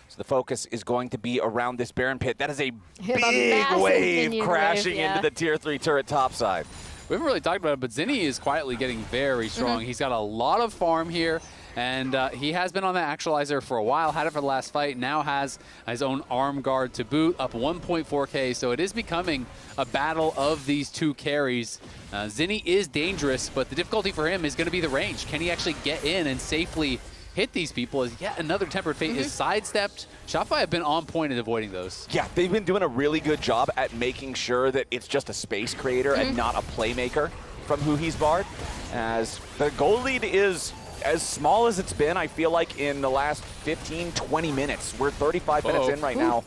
So the focus is going to be around this Baron Pit. That is a big wave crashing into the tier 3 turret top side. We haven't really talked about it, but Zinni is quietly getting very strong. He's got a lot of farm here, and he has been on the actualizer for a while, had it for the last fight, now has his own arm guard to boot, up 1.4k, so it is becoming a battle of these 2 carries. Zinni is dangerous, but the difficulty for him is going to be the range. Can he actually get in and safely hit these people as yet another Tempered Fate is sidestepped? Shopify have been on point at avoiding those. Yeah, they've been doing a really good job at making sure that it's just a space creator and not a playmaker from who he's barred. As the goal lead is as small as it's been, I feel like, in the last 15, 20 minutes. We're 35 minutes in right now.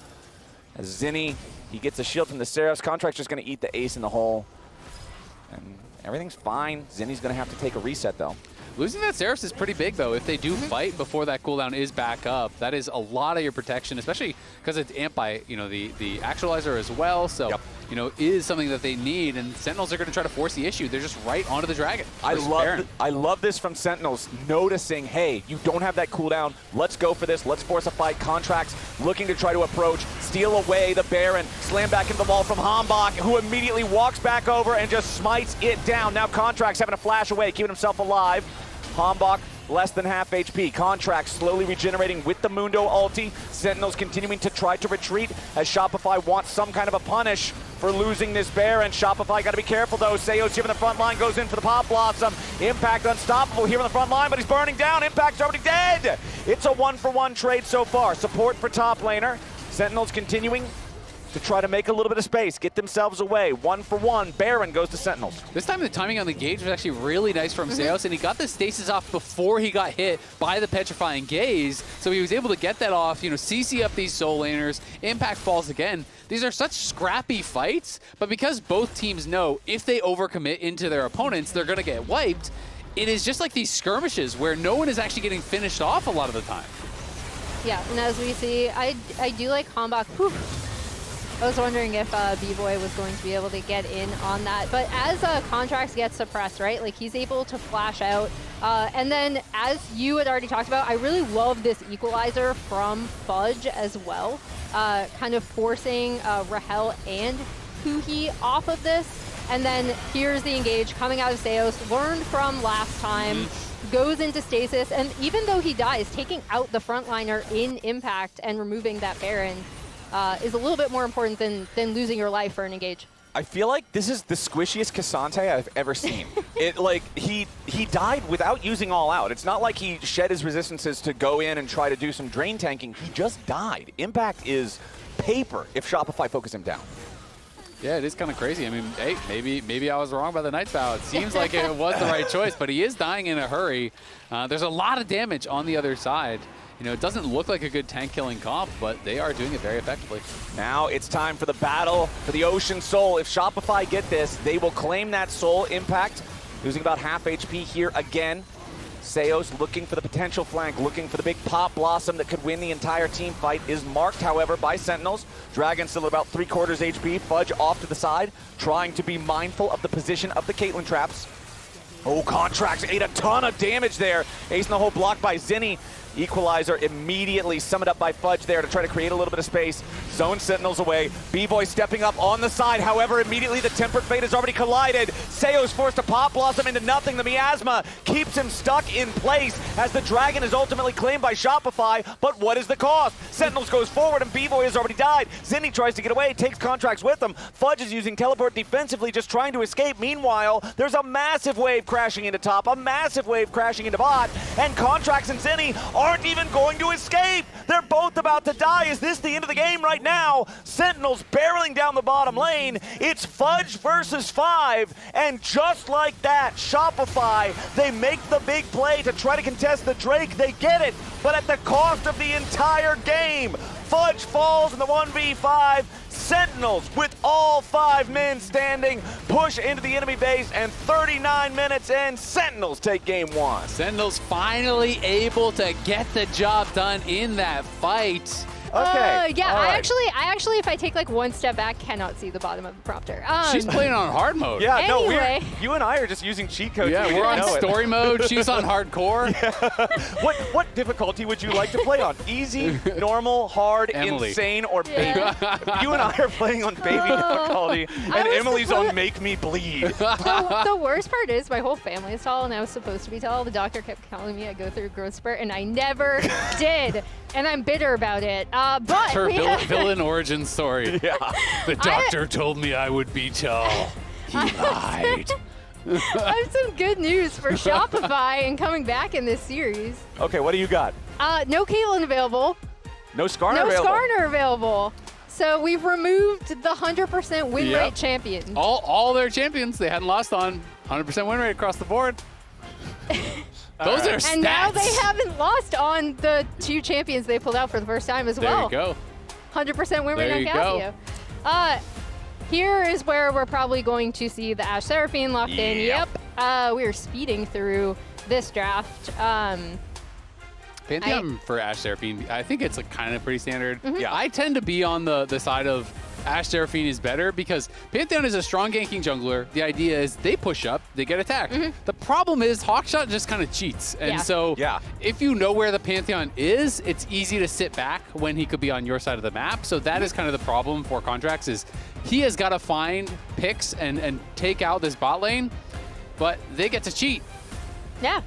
As Zinni, he gets a shield from the Seraphs. Contract's just going to eat the ace in the hole. And everything's fine. Zinni's going to have to take a reset, though. Losing that Seraph is pretty big, though. If they do fight before that cooldown is back up, that is a lot of your protection, especially because it's amped by, the actualizer as well. So, is something that they need, and Sentinels are going to try to force the issue. They're just right onto the Dragon. I love this from Sentinels, noticing, hey, you don't have that cooldown. Let's go for this. Let's force a fight. Contracts looking to try to approach, steal away the Baron, slam back into the wall from Hambach, who immediately walks back over and just smites it down. Now Contracts having to flash away, keeping himself alive. Hambach less than half HP. Contracts slowly regenerating with the Mundo ulti. Sentinels continuing to try to retreat as Shopify wants some kind of a punish for losing this Baron. Shopify got to be careful, though. Seos here in the front line goes in for the Pop Blossom. Impact unstoppable here in the front line, but he's burning down. Impact's already dead. It's a 1-for-1 trade so far. Support for top laner. Sentinels continuing to try to make a little bit of space, get themselves away. 1-for-1, Baron goes to Sentinels. This time the timing on the gauge was actually really nice from Seos, and he got the stasis off before he got hit by the Petrifying Gaze, so he was able to get that off, CC up these soul laners. Impact falls again. These are such scrappy fights, but because both teams know if they overcommit into their opponents, they're going to get wiped, it is just like these skirmishes where no one is actually getting finished off a lot of the time. Yeah, and as we see, I do like Hambach. I was wondering if B-Boy was going to be able to get in on that. But as Contracts get suppressed, right, like he's able to flash out. And then as you had already talked about, I really love this equalizer from Fudge as well. Kind of forcing Rahel and Huhi off of this. And then here's the engage coming out of Seos, learned from last time. Goes into stasis, and even though he dies, taking out the frontliner in Impact and removing that Baron is a little bit more important than losing your life for an engage. I feel like this is the squishiest Cassante I've ever seen. He died without using all out. It's not like he shed his resistances to go in and try to do some drain tanking. He just died. Impact is paper if Shopify focus him down. Yeah, it is kind of crazy. I mean, hey, maybe I was wrong about the Knight's Vow. It seems like it was the right choice, but he is dying in a hurry. There's a lot of damage on the other side. It doesn't look like a good tank-killing comp, but they are doing it very effectively. Now it's time for the battle for the Ocean Soul. If Shopify get this, they will claim that soul. Impact losing about half HP here again. Seos looking for the potential flank, looking for the big Pop Blossom that could win the entire team fight. Is marked, however, by Sentinels. Dragon still at about 3/4 HP. Fudge off to the side, trying to be mindful of the position of the Caitlyn traps. Oh, Contracts ate a ton of damage there. Ace in the hole blocked by Zinni. Equalizer immediately summoned up by Fudge there to try to create a little bit of space. Zone Sentinels away. B-Boy stepping up on the side. However, immediately the Tempered Fate has already collided. Seo's forced to Pop Blossom into nothing. The Miasma keeps him stuck in place as the Dragon is ultimately claimed by Shopify. But what is the cost? Sentinels goes forward and B-Boy has already died. Zinni tries to get away, takes Contracts with him. Fudge is using Teleport defensively, just trying to escape. Meanwhile, there's a massive wave crashing into top, a massive wave crashing into bot, and Contracts and Zinni aren't even going to escape. They're both about to die. Is this the end of the game right now? Sentinels barreling down the bottom lane. It's Fudge versus 5, and just like that, Shopify, they make the big play to try to contest the Drake. They get it, but at the cost of the entire game. Fudge falls in the 1v5. Sentinels, with all 5 men standing, push into the enemy base, and 39 minutes in, Sentinels take game 1. Sentinels finally able to get the job done in that fight. Okay. Yeah, right. I actually, if I take like one step back, cannot see the bottom of the prompter. She's playing on hard mode. Yeah, anyway. no, you and I are just using cheat codes. Yeah, we're on story mode. She's on hardcore. Yeah. What difficulty would you like to play on? Easy, normal, hard, Emily. Insane, or baby? You and I are playing on baby difficulty, and Emily's on make me bleed. The worst part is my whole family is tall, and I was supposed to be tall. The doctor kept telling me I'd go through a growth spurt, and I never did. And I'm bitter about it. But her villain origin story. Yeah. The doctor told me I would be tall. He lied. I have some good news for Shopify and coming back in this series. Okay, what do you got? No Caitlyn available. No Skarner available. No Skarner available. So we've removed the 100% win rate champion. All their champions they hadn't lost on 100% win rate across the board. Those are stats. And now they haven't lost on the 2 champions they pulled out for the first time as well. There you go. 100% win rate on Casio. here is where we're probably going to see the Ashe Seraphine locked in. Yep. We are speeding through this draft. Pantheon for Ashe Seraphine, I think it's like kind of pretty standard. Yeah. I tend to be on the side of Ashe Seraphine is better because Pantheon is a strong ganking jungler. The idea is they push up, they get attacked. The problem is Hawkshot just kind of cheats. And so if you know where the Pantheon is, it's easy to sit back when he could be on your side of the map. So that is kind of the problem for Contracts is he has got to find picks and take out this bot lane, but they get to cheat. Yeah.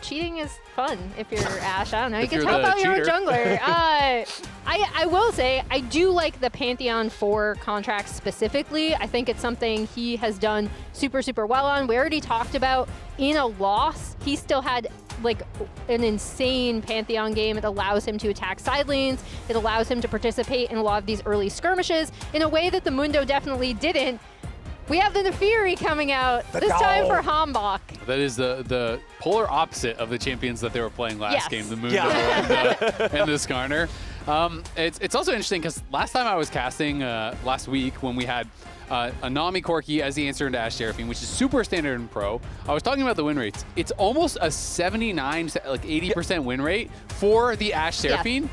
Cheating is fun if you're Ashe. I don't know. You If can you're help the out your own cheater. jungler. I will say I do like the Pantheon for Contracts specifically. I think it's something he has done super, super well on. We already talked about in a loss, he still had like an insane Pantheon game. It allows him to attack side lanes. It allows him to participate in a lot of these early skirmishes in a way that the Mundo definitely didn't. We have the Nefiri coming out, this time for Hambach. That is the polar opposite of the champions that they were playing last game, the Mundo and the Skarner. It's also interesting because last time I was casting, last week when we had a Nami Corki as the answer into Ashe Seraphine, which is super standard in Pro, I was talking about the win rates. It's almost a 79, like 80% win rate for the Ashe Seraphine.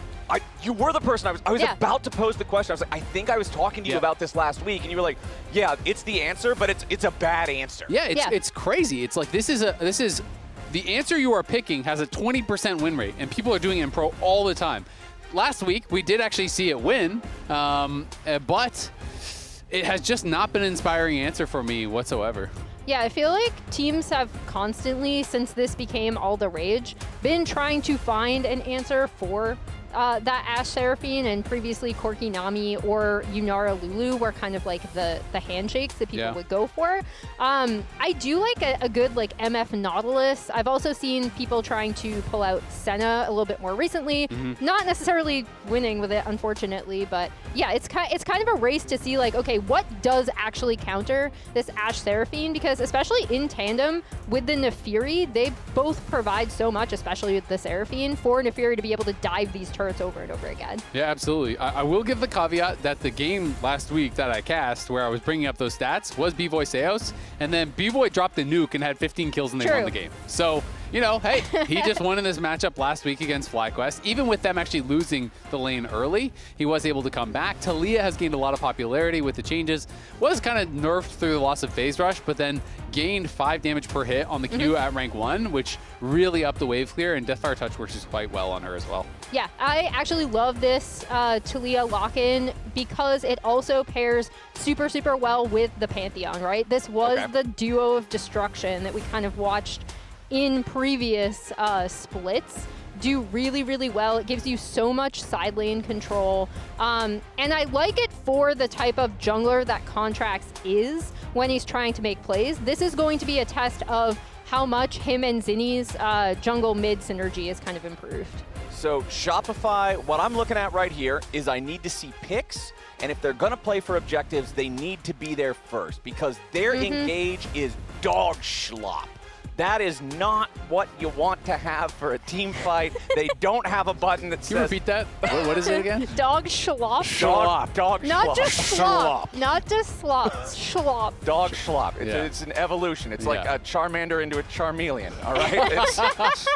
You were the person I was about to pose the question. I was like, I think I was talking to you about this last week, and you were like, yeah, it's the answer, but it's a bad answer. Yeah, it's crazy. It's like this is the answer you are picking has a 20% win rate, and people are doing it in Pro all the time. Last week we did actually see it win, but it has just not been an inspiring answer for me whatsoever. Yeah, I feel like teams have constantly, since this became all the rage, been trying to find an answer for that Ashe Seraphine, and previously Corki Nami or Yunara Lulu were kind of like the handshakes that people would go for. I do like a good like MF Nautilus. I've also seen people trying to pull out Senna a little bit more recently. Not necessarily winning with it, unfortunately, but yeah, it's kind of a race to see like, okay, what does actually counter this Ashe Seraphine? Because especially in tandem with the Nefiri, they both provide so much, especially with the Seraphine, for Nefiri to be able to dive these turrets over and over again. Yeah, absolutely. I will give the caveat that the game last week that I cast, where I was bringing up those stats, was B-Boy Seos, and then B-Boy dropped the nuke and had 15 kills and they won the game. So, you know, hey, he just won in this matchup last week against FlyQuest. Even with them actually losing the lane early, he was able to come back. Talia has gained a lot of popularity with the changes. Was kind of nerfed through the loss of Phase Rush, but then gained 5 damage per hit on the Q at rank 1, which really upped the wave clear, and Deathfire Touch works just quite well on her as well. Yeah, I actually love this Talia lock-in because it also pairs super, super well with the Pantheon, right? This was the duo of destruction that we kind of watched in previous splits do really, really well. It gives you so much side lane control. And I like it for the type of jungler that Contracts is when he's trying to make plays. This is going to be a test of how much him and Zinni's jungle mid synergy is kind of improved. So Shopify, what I'm looking at right here is I need to see picks, and if they're going to play for objectives, they need to be there first because their engage is dog schlop. That is not what you want to have for a team fight. They don't have a button that Can says... you repeat that? What is it again? Dog schlop. Dog Not schlop. just slop. Not just slop. Schlop. Dog schlop. It's an evolution. It's like a Charmander into a Charmeleon, all right?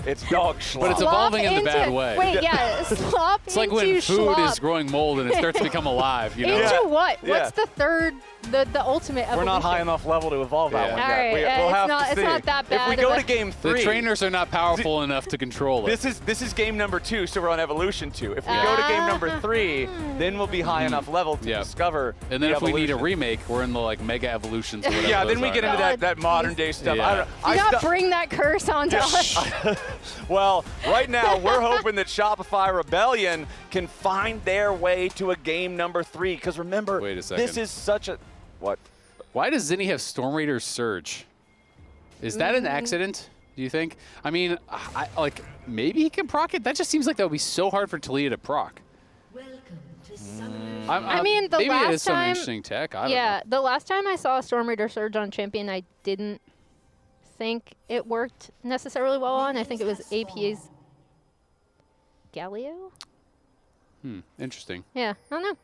It's dog schlop. But it's evolving in the bad way. Wait, yeah, slop It's like into when food schlop. is growing mold and it starts to become alive, you know? Into what? What's the third, the ultimate evolution? We're not high enough level to evolve that one All yet. right, We'll have to it's see. not that bad. If we go to game 3... The trainers are not powerful enough to control it. This is game number 2, so we're on evolution 2. If we go to game number 3, then we'll be high enough level to discover And then the if we need a evolution. remake, we're in the like mega evolutions or whatever. Yeah, then those we are. get into that modern day stuff. Yeah. Do not bring that curse onto us. Well, right now we're hoping that Shopify Rebellion can find their way to a game number 3. Because remember, Wait a second. this is such a... What? Why does Zinni have Storm Raider's Surge? Is that an accident, do you think? I mean, like, maybe he can proc it? That just seems like that would be so hard for Talia to proc. I mean, the maybe last it is some time, interesting tech. I don't know. the last time I saw a Storm Raider Surge on Champion, I didn't think it worked necessarily well on. I think it was APA's Galio? Interesting. Yeah, I don't know.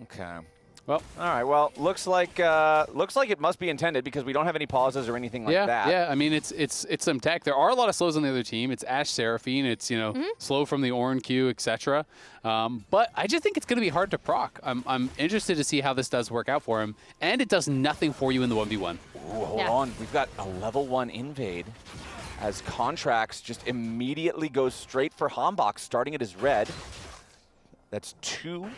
Okay. Well, all right. Well, looks like it must be intended because we don't have any pauses or anything like that. Yeah. I mean, it's some tech. There are a lot of slows on the other team. It's Ash Seraphine. It's slow from the Orin Q, etc. But I just think it's going to be hard to proc. I'm interested to see how this does work out for him, and it does nothing for you in the 1v1. Ooh, hold on. We've got a level 1 invade as Contracts just immediately goes straight for Hambach, starting at his red. That's 2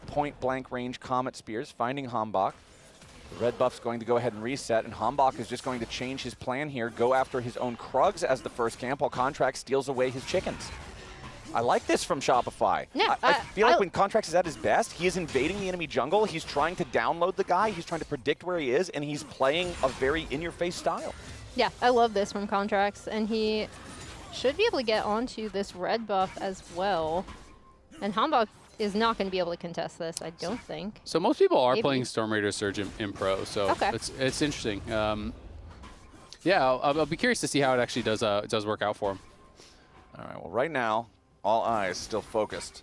point-blank range Comet Spears, finding Hambach. The red buff's going to go ahead and reset, and Hambach is just going to change his plan here, go after his own Krugs as the first camp, while Contracts steals away his chickens. I like this from Shopify. Yeah, I feel like when Contracts is at his best, he is invading the enemy jungle, he's trying to download the guy, he's trying to predict where he is, and he's playing a very in-your-face style. Yeah, I love this from Contracts, and he should be able to get onto this red buff as well. And Hambach is not going to be able to contest this, I don't think. So most people are playing Storm Raider Surge in Pro, so it's interesting. Yeah, I'll be curious to see how it actually does work out for him. All right, well, right now, all eyes still focused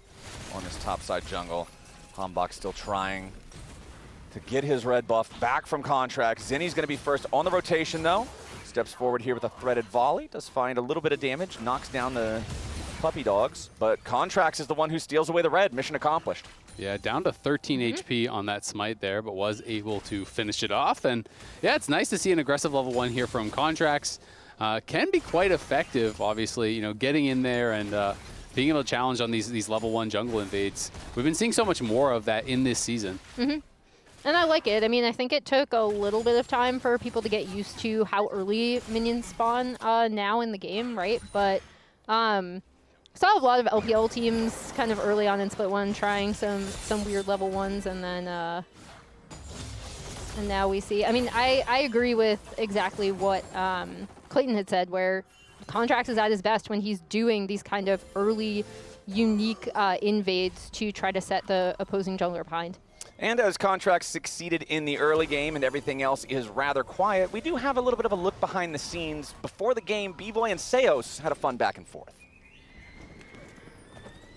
on this topside jungle. Hambach still trying to get his red buff back from Contract. Zinni's going to be first on the rotation, though. Steps forward here with a threaded volley. Does find a little bit of damage, knocks down the puppy dogs, but Contracts is the one who steals away the red. Mission accomplished. Yeah, down to 13 HP on that smite there, but was able to finish it off. And yeah, it's nice to see an aggressive level 1 here from Contracts. Can be quite effective, obviously, getting in there and being able to challenge on these level 1 jungle invades. We've been seeing so much more of that in this season. And I like it. I mean, I think it took a little bit of time for people to get used to how early minions spawn now in the game, right? But saw a lot of LPL teams kind of early on in Split 1 trying some weird level 1s, and then and now we see. I mean, I agree with exactly what Clayton had said, where Contracts is at his best when he's doing these kind of early, unique invades to try to set the opposing jungler behind. And as Contracts succeeded in the early game and everything else is rather quiet, we do have a little bit of a look behind the scenes. Before the game, B-Boy and Seos had a fun back and forth.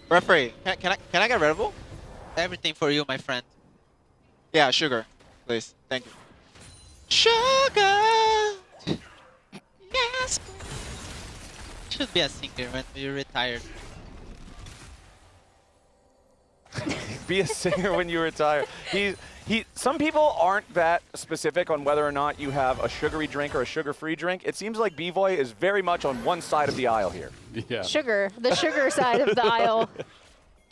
Referee, can I get Red Bull? Everything for you, my friend. Yeah, sugar, please. Thank you. Sugar! Yes! Should be a singer when you're retired. Be a singer when you retire. Some people aren't that specific on whether or not you have a sugary drink or a sugar-free drink. It seems like B-Boy is very much on one side of the aisle here. Yeah. Sugar, the sugar side of the aisle.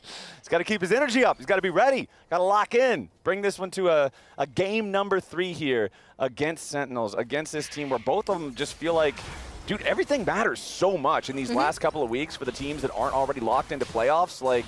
He's got to keep his energy up. He's got to be ready. Got to lock in. Bring this one to a game number 3 here against Sentinels, against this team where both of them just feel like, dude, everything matters so much in these last couple of weeks for the teams that aren't already locked into playoffs. Like,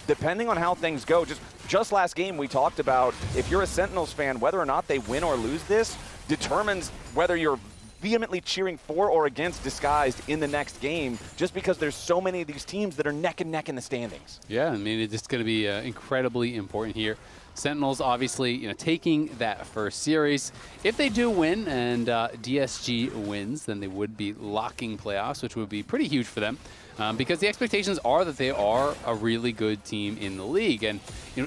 depending on how things go, just last game we talked about, if you're a Sentinels fan, whether or not they win or lose this determines whether you're vehemently cheering for or against Disguised in the next game, just because there's so many of these teams that are neck and neck in the standings. Yeah, I mean, it's going to be incredibly important here. Sentinels obviously, taking that first series. If they do win and DSG wins, then they would be locking playoffs, which would be pretty huge for them. Because the expectations are that they are a really good team in the league. And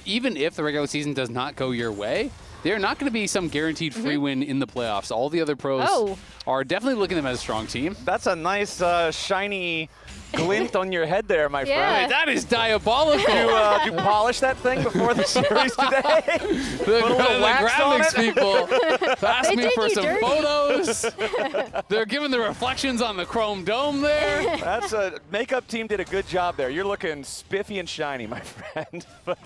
even if the regular season does not go your way, they're not going to be some guaranteed free win in the playoffs. All the other pros are definitely looking at them as a strong team. That's a nice, shiny glint on your head there, my friend. That is diabolical. Did you polish that thing before the series today? The graphics people asked me for some photos. They're giving the reflections on the chrome dome there. That's makeup team did a good job there. You're looking spiffy and shiny, my friend. But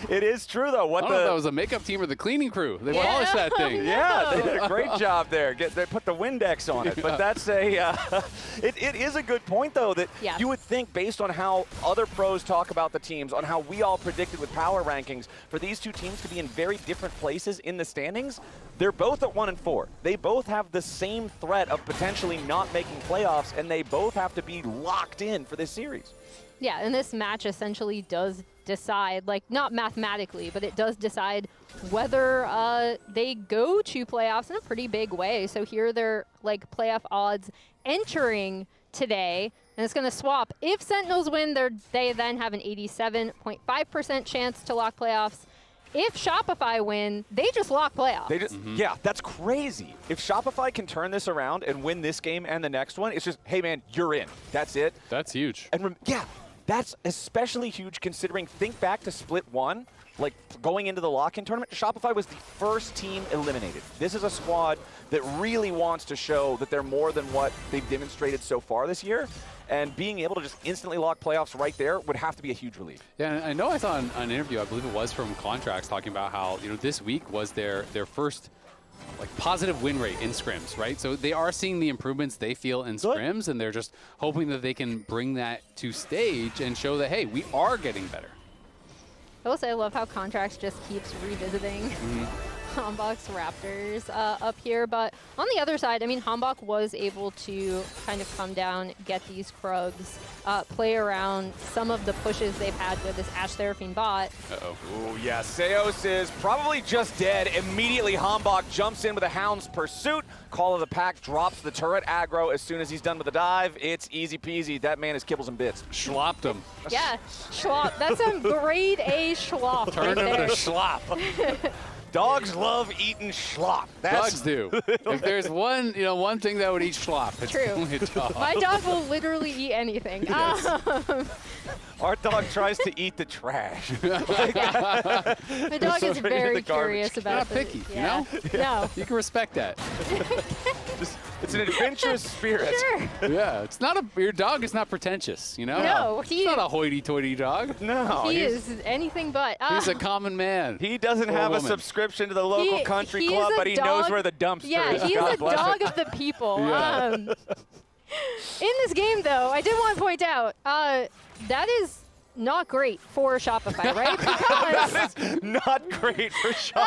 it is true, though. I don't know if that was a makeup team or the cleaning crew. They polished that thing. Yeah, they did a great job there. They put the Windex on it. But that's it is a good point, though, that you would think, based on how other pros talk about the teams, on how we all predicted with power rankings, for these two teams to be in very different places in the standings, they're both at 1 and 4. They both have the same threat of potentially not making playoffs, and they both have to be locked in for this series. Yeah, and this match essentially does decide, like, not mathematically, but it does decide whether they go to playoffs in a pretty big way. So here they're, like, playoff odds entering today, and it's going to swap. If Sentinels win, they then have an 87.5% chance to lock playoffs. if Shopify win, they just lock playoffs. They just, yeah, that's crazy. If Shopify can turn this around and win this game and the next one, it's just, hey man, you're in. That's it. That's huge. And yeah, that's especially huge considering, think back to Split 1, like going into the lock-in tournament, Shopify was the first team eliminated. This is a squad that really wants to show that they're more than what they've demonstrated so far this year. And being able to just instantly lock playoffs right there would have to be a huge relief. Yeah, and I know I saw an interview, I believe it was from Contracts, talking about how, you know, this week was their first like positive win rate in scrims, right? So they are seeing the improvements they feel in scrims, and they're just hoping that they can bring that to stage and show that, hey, we are getting better. I will say I love how Contracts just keeps revisiting Hambach's Raptors up here. But on the other side, I mean, Hambach was able to kind of come down, get these Krugs, play around some of the pushes they've had with this Ashe Seraphine bot. Uh-oh. Oh yeah, Seos is probably just dead. Immediately, Hambach jumps in with a Hound's Pursuit. Call of the Pack drops the turret aggro as soon as he's done with the dive. It's easy peasy. That man is kibbles and bits. Schlopped him. Yeah, schlop. That's some grade A schlop. Turned him into schlop. Dogs love eating schlop. Dogs do. If there's one thing that would eat schlop, it's True. only a dog. My dog will literally eat anything. Our dog tries to eat the trash. My dog is very curious about Not picky, you know? No. You can respect that. It's an adventurous spirit. Sure. Yeah, it's not your dog is not pretentious, you know? No, He's not a hoity-toity dog. No, He is anything but. He's a common man. he doesn't Or have a woman. subscription to the local country he is club, a but he knows dog- where the dumpster Yeah, is. he's God a bless dog it. of the people. Yeah. In this game, though, I did want to point out that is not great for Shopify, right? Because That is not great for Shopify.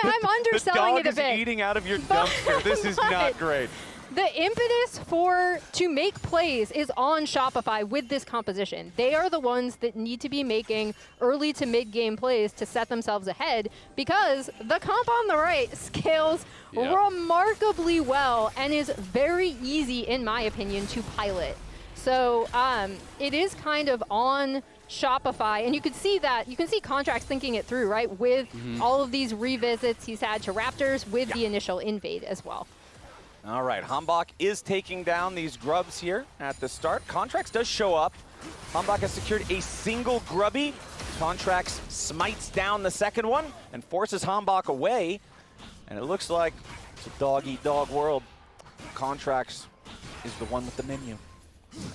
I'm underselling it a The dog bit. is eating out of your dumpster. This is not great. The impetus to make plays is on Shopify with this composition. They are the ones that need to be making early to mid-game plays to set themselves ahead, because the comp on the right scales remarkably well and is very easy, in my opinion, to pilot. So it is kind of on Shopify, and you can see Contracts thinking it through, right? With all of these revisits he's had to Raptors with the initial invade as well. All right, Hambach is taking down these grubs here at the start. Contracts does show up. Hambach has secured a single grubby. Contracts smites down the second one and forces Hambach away. And it looks like it's a dog-eat-dog world. Contracts is the one with the menu.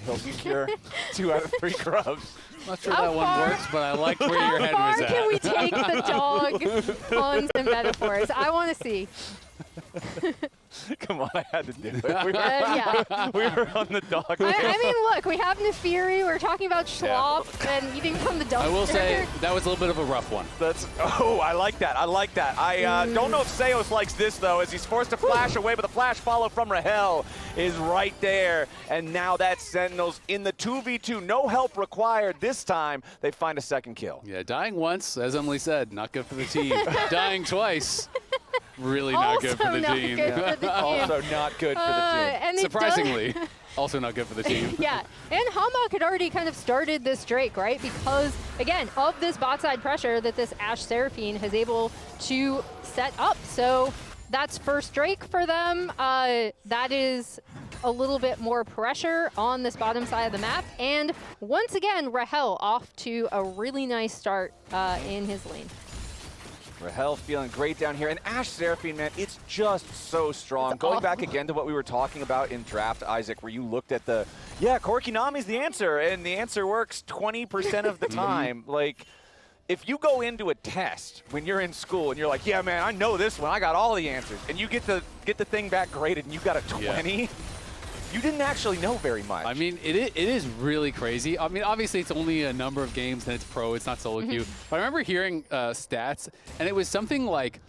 He'll secure 2 out of 3 grubs. Not sure How that one far- works, but I like where your head How was far at. can we take the dog puns and metaphors? I want to see. Come on, I had to do it. Yeah. We were on the dog. I mean, look, we have Nefiri. We're talking about schlop and eating from the dumpster. I will say that was a little bit of a rough one. I like that. I like that. I don't know if Seos likes this, though, as he's forced to flash away, but the flash follow from Rahel is right there. And now that's Sentinels in the 2v2. No help required this time. They find a second kill. Yeah, dying once, as Emily said, not good for the team. Dying twice, really not good for the not team. good for the team. Also not good for the team. And it Surprisingly, also not good for the team. Yeah, and Hambach had already kind of started this Drake, right? Because, again, of this bot side pressure that this Ashe Seraphine has able to set up. So that's first Drake for them. That is a little bit more pressure on this bottom side of the map. And once again, Rahel off to a really nice start in his lane. Rahel feeling great down here. And Ashe Seraphine, man, it's just so strong. It's Going awful. back again to what we were talking about in draft, Isaac, where you looked at Corki Nami's the answer, and the answer works 20% of the time. Like, if you go into a test when you're in school and you're like, yeah, man, I know this one, I got all the answers, and you get the thing back graded and you got a 20, you didn't actually know very much. I mean, it is really crazy. I mean, obviously, it's only a number of games, and it's pro. It's not solo queue. But I remember hearing stats, and it was something like,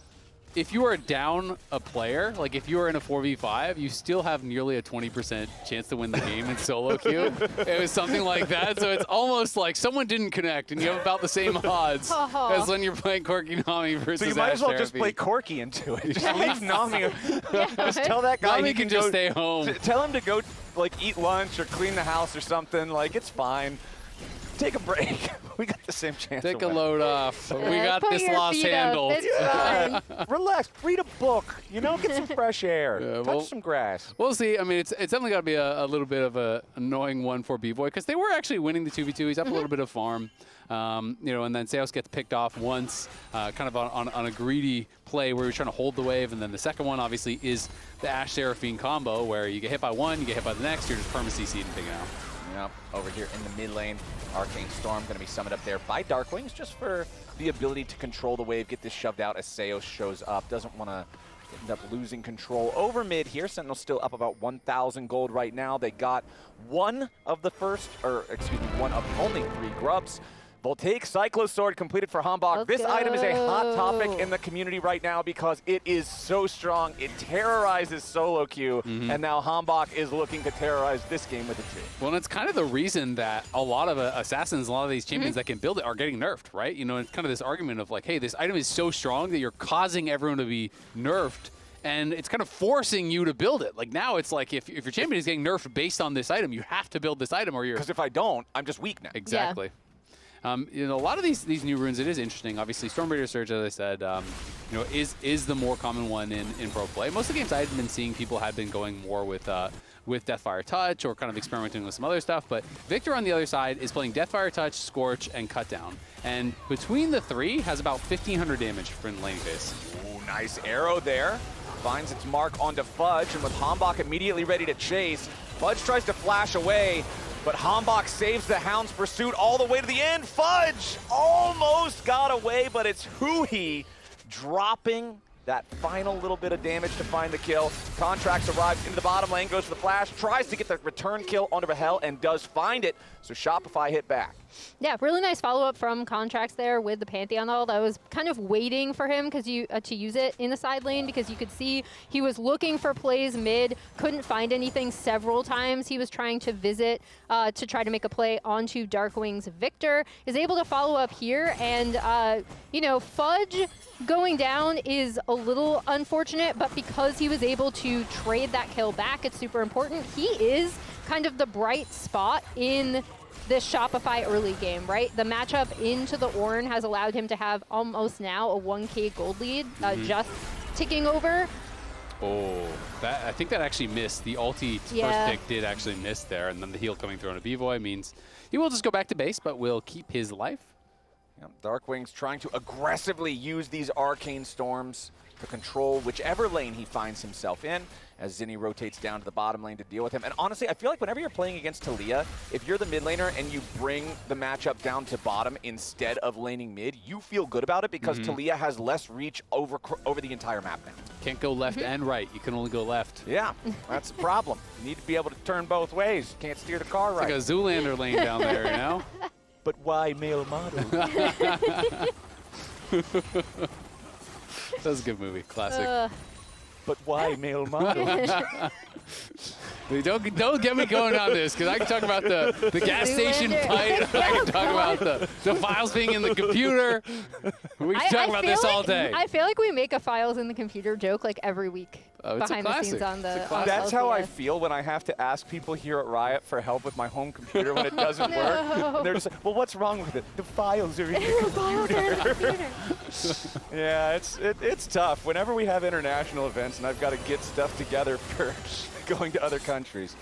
if you are down a player, like if you are in a 4v5, you still have nearly a 20% chance to win the game in solo queue. It was something like that. So it's almost like someone didn't connect, and you have about the same odds as when you're playing Corki Nami versus so you might as well Ashe just play Seraphine. Corki into it. Just leave Nami. Just tell that guy Nami he can go, just stay home. Tell him to go like eat lunch or clean the house or something. Like, it's fine. take a break. We got the same chance. Take to a win. load off. We got put this your loss feet up. handled. It's fine. Relax. Read a book. You know, get some fresh air. Yeah, Touch well- some grass. We'll see. I mean, it's definitely got to be a little bit of an annoying one for B-Boy because they were actually winning the 2v2. He's up a little bit of farm. You know, and then Seos gets picked off once, kind of on a greedy play where he was trying to hold the wave, and then the second one obviously is the Ashe Seraphine combo where you get hit by one, you get hit by the next, you're just perma-CC'd and taken out. Yep, over here in the mid lane, Arcane Storm going to be summoned up there by Darkwings just for the ability to control the wave, get this shoved out as Seos shows up. Doesn't want to end up losing control over mid here. Sentinel's still up about 1,000 gold right now. They got one of the only 3 grubs. Voltaic Cyclo Sword completed for Hambach. Let's This item is a hot go. topic in the community right now because it is so strong. It terrorizes solo queue, and now Hambach is looking to terrorize this game with it too. Well, and it's kind of the reason that a lot of assassins, a lot of these champions that can build it are getting nerfed, right? You know, it's kind of this argument of like, hey, this item is so strong that you're causing everyone to be nerfed, and it's kind of forcing you to build it. Like now it's like if your champion is getting nerfed based on this item, you have to build this item or you're... Because if I don't, I'm just weak now. Exactly. You know, a lot of these new runes, it is interesting. Obviously, Stormbreaker Surge, as I said, you know, is the more common one in pro play. Most of the games I had been seeing, people had been going more with Deathfire Touch or kind of experimenting with some other stuff. But Victor on the other side is playing Deathfire Touch, Scorch, and Cut Down. And between the 3, has about 1,500 damage for lane phase. Ooh, nice arrow there. Finds its mark onto Fudge, and with Hambach immediately ready to chase, Fudge tries to flash away, but Hambach saves the Hound's pursuit all the way to the end. Fudge almost got away, but it's Huhi dropping that final little bit of damage to find the kill. Contracts arrives into the bottom lane, goes for the flash, tries to get the return kill onto Rahel, and does find it. So Shopify hit back. Yeah, really nice follow-up from Contracts there with the Pantheon ult. I was kind of waiting for him to use it in the side lane because you could see he was looking for plays mid, couldn't find anything several times. He was trying to visit to try to make a play onto Darkwing's Victor. Is able to follow up here, and you know, Fudge going down is a little unfortunate, but because he was able to trade that kill back, it's super important. He is kind of the bright spot in this Shopify early game, right? The matchup into the Ornn has allowed him to have almost now a 1K gold lead, just ticking over. Oh, I think that actually missed. The ulti first pick did actually miss there, and then the heal coming through on a B-Boy means he will just go back to base, but will keep his life. Yep, Darkwing's trying to aggressively use these Arcane Storms to control whichever lane he finds himself in, as Zinni rotates down to the bottom lane to deal with him. And honestly, I feel like whenever you're playing against Taliyah, if you're the mid laner and you bring the matchup down to bottom instead of laning mid, you feel good about it because Taliyah has less reach over the entire map now. Can't go left and right. You can only go left. Yeah, that's the problem. You need to be able to turn both ways. You can't steer the car right. It's like a Zoolander lane down there, you know? But why male model? That was a good movie. Classic. But why male model? Don't get me going on this, because I can talk about the gas station fight. I can talk about the files being in the computer. We can talk about this all day. I feel like we make a files in the computer joke like every week. Oh, it's a behind the classic. scenes on the. It's a classic. That's how I LCS. feel when I have to ask people here at Riot for help with my home computer when it doesn't work. And they're just like, well, what's wrong with it? The files are in the computer. Yeah, it's tough. Whenever we have international events and I've got to get stuff together for going to other countries,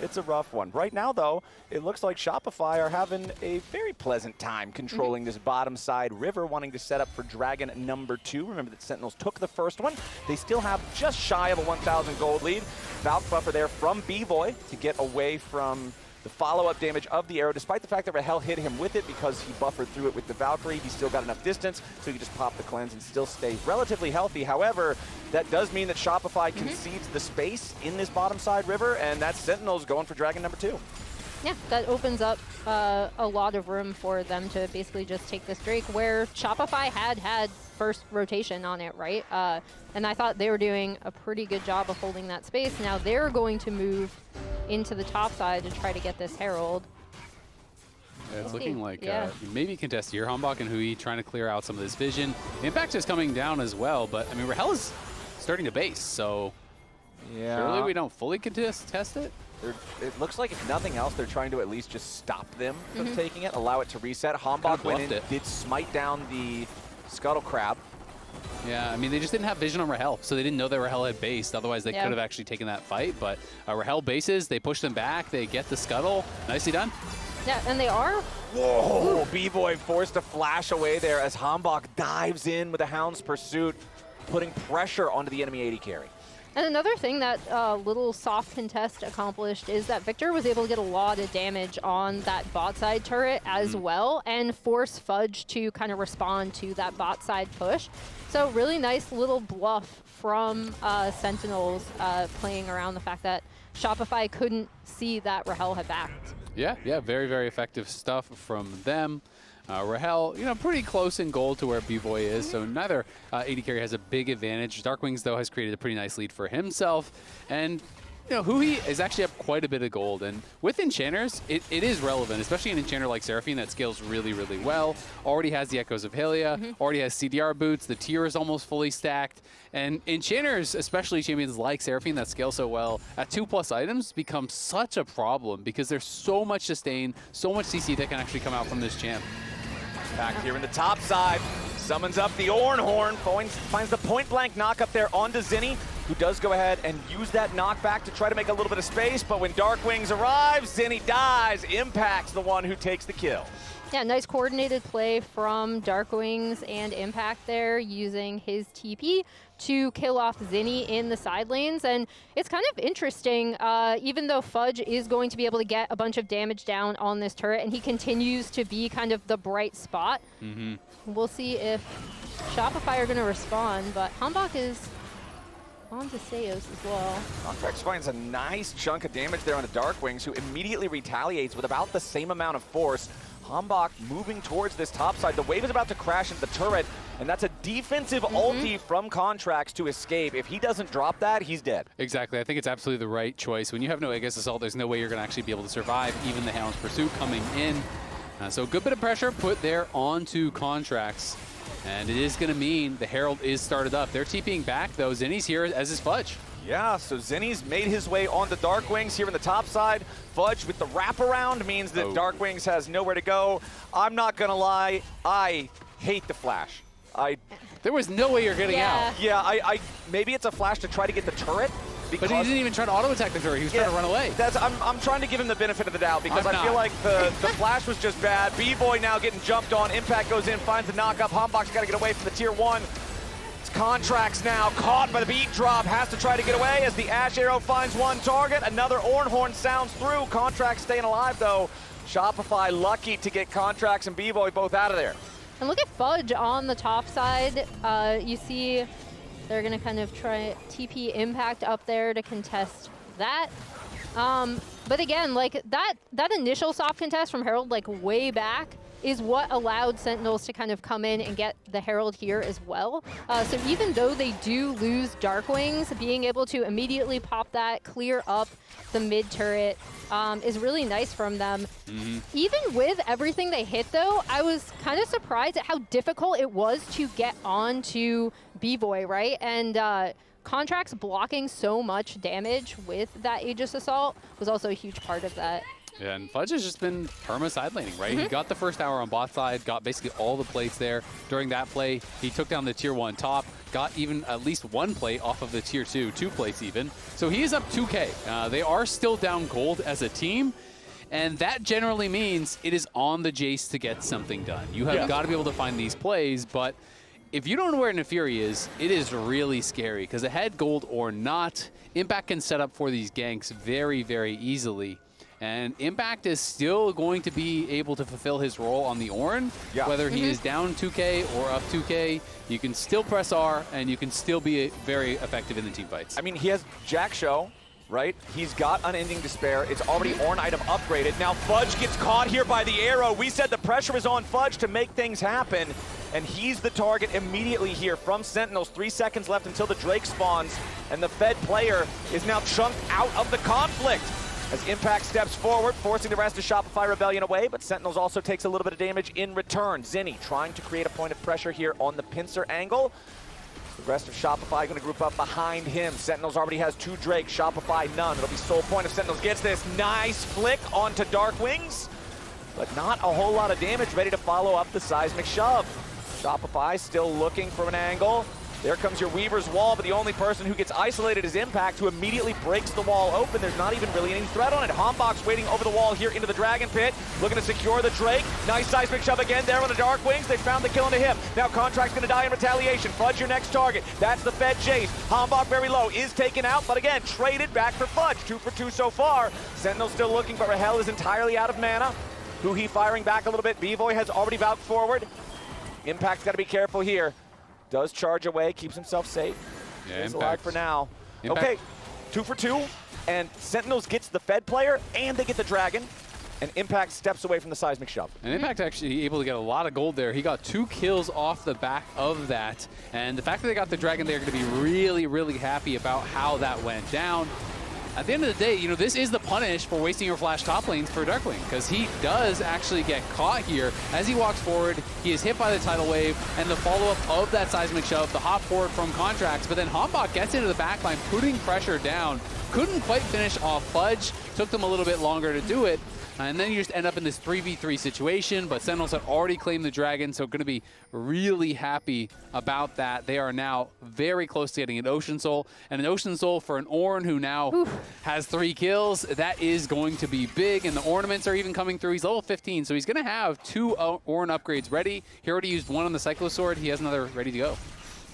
it's a rough one. Right now, though, it looks like Shopify are having a very pleasant time controlling this bottom side river, wanting to set up for Dragon number 2. Remember that Sentinels took the first one. They still have just shy of a 1,000 gold lead. Valk buffer there from B-Boy to get away from the follow-up damage of the arrow, despite the fact that Rahel hit him with it because he buffered through it with the Valkyrie. He still got enough distance, so he could just pop the cleanse and still stay relatively healthy. However, that does mean that Shopify concedes the space in this bottom side river, and that's Sentinels going for Dragon number 2. Yeah, that opens up a lot of room for them to basically just take this Drake, where Shopify had first rotation on it, right? And I thought they were doing a pretty good job of holding that space. Now they're going to move into the top side to try to get this Herald. Yeah, it's looking like Yeah. maybe contest here. Hambach and Hui trying to clear out some of this vision. Impact is coming down as well, but I mean, Rahel is starting to base, so Yeah. surely we don't fully test it? It looks like, if nothing else, they're trying to at least just stop them from taking it, allow it to reset. Hambach went in, did smite down the Scuttle Crab. Yeah, I mean, they just didn't have vision on Rahel, so they didn't know that Rahel had based. Otherwise, they could have actually taken that fight. But Rahel bases, they push them back, they get the Scuttle. Nicely done. Yeah, and they are. Whoa, B-Boy forced to flash away there as Hambach dives in with a Hound's Pursuit, putting pressure onto the enemy AD carry. And another thing that little soft contest accomplished is that Victor was able to get a lot of damage on that bot side turret as well, and force Fudge to kind of respond to that bot side push. So really nice little bluff from Sentinels playing around the fact that Shopify couldn't see that Rahel had backed. Yeah, very, very effective stuff from them. Rahel, pretty close in gold to where B-Boy is, so neither AD carry has a big advantage. Darkwings, though, has created a pretty nice lead for himself. And, Hui is actually up quite a bit of gold. And with Enchanters, it is relevant, especially an Enchanter like Seraphine that scales really, really well. Already has the Echoes of Hylia, already has CDR boots, the tier is almost fully stacked. And Enchanters, especially champions like Seraphine that scale so well, at 2+ items become such a problem because there's so much sustain, so much CC that can actually come out from this champ. Back here in the top side, summons up the Ornhorn, finds the point-blank knock up there onto Zinni, who does go ahead and use that knockback to try to make a little bit of space, but when Darkwings arrives, Zinni dies. Impact's the one who takes the kill. Yeah, nice coordinated play from Darkwings and Impact there, using his TP to kill off Zinni in the side lanes. And it's kind of interesting, even though Fudge is going to be able to get a bunch of damage down on this turret, and he continues to be kind of the bright spot. We'll see if Shopify are going to respond, but Hambach is on to Seos as well. Contracts finds a nice chunk of damage there on the Darkwings, who immediately retaliates with about the same amount of force. Hambach moving towards this top side. The wave is about to crash into the turret, and that's a defensive ulti from Contracts to escape. If he doesn't drop that, he's dead. Exactly. I think it's absolutely the right choice. When you have no Aegis Assault, there's no way you're going to actually be able to survive, even the Hound's Pursuit coming in. So a good bit of pressure put there onto Contracts. And it is going to mean the Herald is started up. They're TPing back, though. Zinni's here as is Fudge. Yeah, so Zinni's made his way onto Darkwings here in the top side. Fudge with the wraparound means that Darkwings has nowhere to go. I'm not going to lie, I hate the flash. There was no way you're getting out. Yeah, maybe it's a flash to try to get the turret. But he didn't even try to auto-attack the turret. He was trying to run away. I'm trying to give him the benefit of the doubt because I feel like the flash was just bad. B-Boy now getting jumped on. Impact goes in, finds the knock-up. Hambach's got to get away from the tier 1. It's Contracts now, caught by the beat drop. Has to try to get away as the Ash Arrow finds one target. Another Ornhorn sounds through. Contracts staying alive, though. Shopify lucky to get Contracts and B-Boy both out of there. And look at Fudge on the top side. You see they're going to kind of try TP Impact up there to contest that. But again, like that initial soft contest from Herald, like way back, is what allowed Sentinels to kind of come in and get the Herald here as well. So even though they do lose Darkwings, being able to immediately pop that, clear up the mid turret, is really nice from them. Even with everything they hit, though, I was kind of surprised at how difficult it was to get onto B-Boy, right? And Contracts blocking so much damage with that Aegis Assault was also a huge part of that. Yeah, and Fudge has just been perma side laning, right? He got the first tower on bot side, got basically all the plates there. During that play, he took down the tier 1 top, got even at least one plate off of the tier 2 plates even. So he is up 2K. They are still down gold as a team, and that generally means it is on the Jace to get something done. You have got to be able to find these plays, but if you don't know where Neferi is, it is really scary, because ahead gold or not, Impact can set up for these ganks very, very easily. And Impact is still going to be able to fulfill his role on the Ornn. Whether he is down 2K or up 2K, you can still press R, and you can still be very effective in the team fights. I mean, he has Jack Show, right? He's got Unending Despair. It's already Ornn item upgraded. Now Fudge gets caught here by the arrow. We said the pressure is on Fudge to make things happen, and he's the target immediately here from Sentinels. 3 seconds left until the Drake spawns, and the Fed player is now chunked out of the conflict. As Impact steps forward, forcing the rest of Shopify Rebellion away, but Sentinels also takes a little bit of damage in return. Zinni trying to create a point of pressure here on the pincer angle. The rest of Shopify going to group up behind him. Sentinels already has 2 Drake, Shopify none. It'll be sole point if Sentinels gets this. Nice flick onto Dark Wings, but not a whole lot of damage. Ready to follow up the seismic shove. Shopify still looking for an angle. There comes your Weaver's wall, but the only person who gets isolated is Impact, who immediately breaks the wall open. There's not even really any threat on it. Hombok's waiting over the wall here into the Dragon Pit, looking to secure the Drake. Nice seismic shove again there on the Dark Wings. They found the kill into him. Now Contract's going to die in retaliation. Fudge your next target. That's the Fed chase. Hombok very low, is taken out, but again, traded back for Fudge. 2 for 2 so far. Sentinel still looking, but Rahel is entirely out of mana. Huhi firing back a little bit. B-Boy has already vouched forward. Impact's got to be careful here. Does charge away, keeps himself safe. Yeah, He's alive for now. Impact. Okay, 2 for 2, and Sentinels gets the Fed player, and they get the Dragon, and Impact steps away from the seismic shove. And Impact actually able to get a lot of gold there. He got 2 kills off the back of that, and the fact that they got the Dragon, they're going to be really, really happy about how that went down. At the end of the day, you know, this is the punish for wasting your flash top lanes for Darkwing, because he does actually get caught here. As he walks forward, he is hit by the tidal wave, and the follow-up of that seismic shove, the hop forward from Contracts, but then Hombok gets into the backline, putting pressure down. Couldn't quite finish off Fudge, took them a little bit longer to do it, and then you just end up in this 3v3 situation, but Sentinels had already claimed the Dragon, so going to be really happy about that. They are now very close to getting an Ocean Soul, and an Ocean Soul for an Ornn who now has 3 kills. That is going to be big, and the ornaments are even coming through. He's level 15, so he's going to have 2 Ornn upgrades ready. He already used 1 on the Cyclosword. He has another ready to go.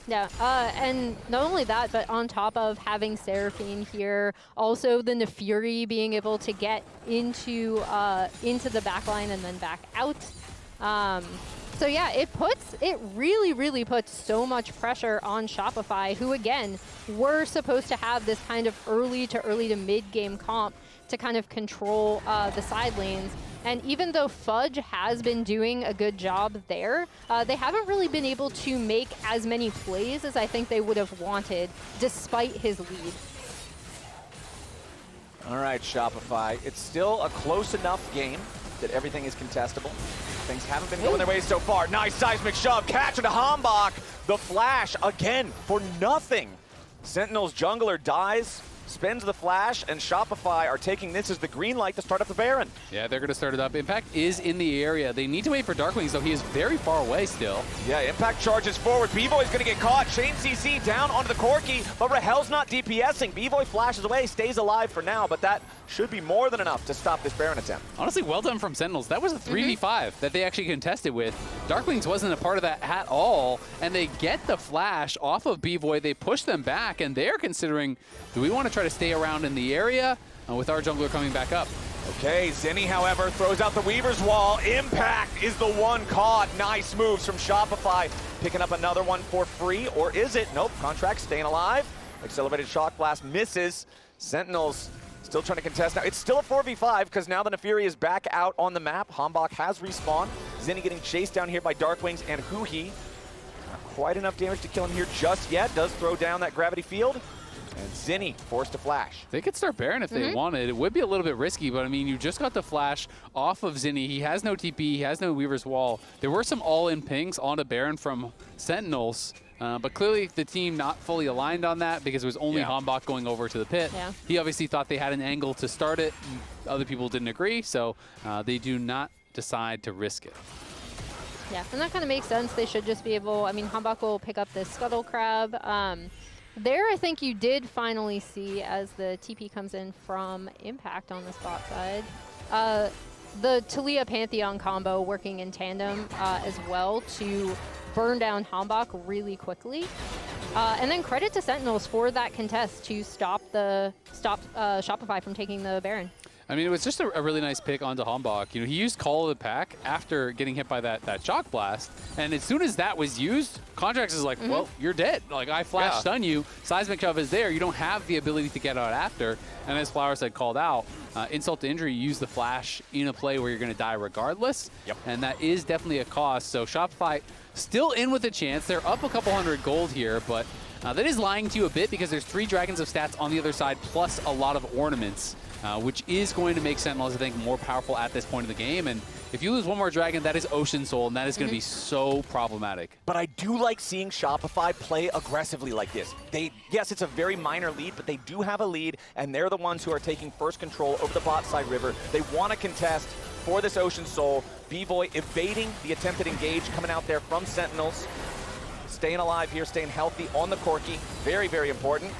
Yeah, and not only that, but on top of having Seraphine here, also the Nefuri being able to get into the backline and then back out. So yeah, it really, really puts so much pressure on Shopify, who again were supposed to have this kind of early to mid-game comp to kind of control the side lanes. And even though Fudge has been doing a good job there, they haven't really been able to make as many plays as I think they would have wanted, despite his lead. All right, Shopify. It's still a close enough game that everything is contestable. Things haven't been going their way so far. Nice seismic shove, catch into Hombok. The flash, again, for nothing. Sentinel's jungler dies, spends the flash, and Shopify are taking this as the green light to start up the Baron. Yeah, they're going to start it up. Impact is in the area. They need to wait for Darkwings, though. He is very far away still. Yeah, Impact charges forward. B-Boy's going to get caught. Shane CC down onto the Corki, but Rahel's not DPSing. B-Boy flashes away, stays alive for now, but that should be more than enough to stop this Baron attempt. Honestly, well done from Sentinels. That was a 3v5 that they actually contested with. Darkwings wasn't a part of that at all, and they get the flash off of B-Boy. They push them back, and they're considering, do we want to try to stay around in the area with our jungler coming back up? Okay, Zinni, however, throws out the Weaver's Wall. Impact is the one caught. Nice moves from Shopify. Picking up another one for free, or is it? Nope, Contract staying alive. Accelerated Shock Blast misses. Sentinels still trying to contest now. It's still a 4v5 because now the Nefuri is back out on the map. Hombok has respawned. Zinni getting chased down here by Darkwings and Huhi. Not quite enough damage to kill him here just yet. Does throw down that gravity field. And Zinni forced to flash. They could start Baron if they wanted. It would be a little bit risky, but I mean, you just got the flash off of Zinni. He has no TP, he has no Weaver's Wall. There were some all-in pings onto Baron from Sentinels, but clearly the team not fully aligned on that because it was only Hombok going over to the pit. Yeah. He obviously thought they had an angle to start it. Other people didn't agree, so they do not decide to risk it. Yeah, and that kind of makes sense. They should just be able, I mean, Hombok will pick up this Scuttle Crab. There, I think you did finally see, as the TP comes in from Impact on the spot side, the Taliyah Pantheon combo working in tandem as well to burn down Hombok really quickly. And then credit to Sentinels for that contest to stop Shopify from taking the Baron. I mean, it was just a really nice pick onto Hombok. You know, he used Call of the Pack after getting hit by that Shock Blast, and as soon as that was used, Contracts is like, well, you're dead. Like, I flash stun you, Seismic Shove is there, you don't have the ability to get out after, and as Flowers had called out, insult to injury, you use the flash in a play where you're going to die regardless, and that is definitely a cost. So Shopify still in with a chance. They're up a couple hundred gold here, but that is lying to you a bit because there's 3 Dragons of stats on the other side plus a lot of ornaments. which is going to make Sentinels, I think, more powerful at this point of the game. And if you lose one more Dragon, that is Ocean Soul, and that is going to be so problematic. But I do like seeing Shopify play aggressively like this. Yes, it's a very minor lead, but they do have a lead, and they're the ones who are taking first control over the bot side river. They want to contest for this Ocean Soul. B-Boy evading the attempted engage coming out there from Sentinels. Staying alive here, staying healthy on the Corki. Very, very important.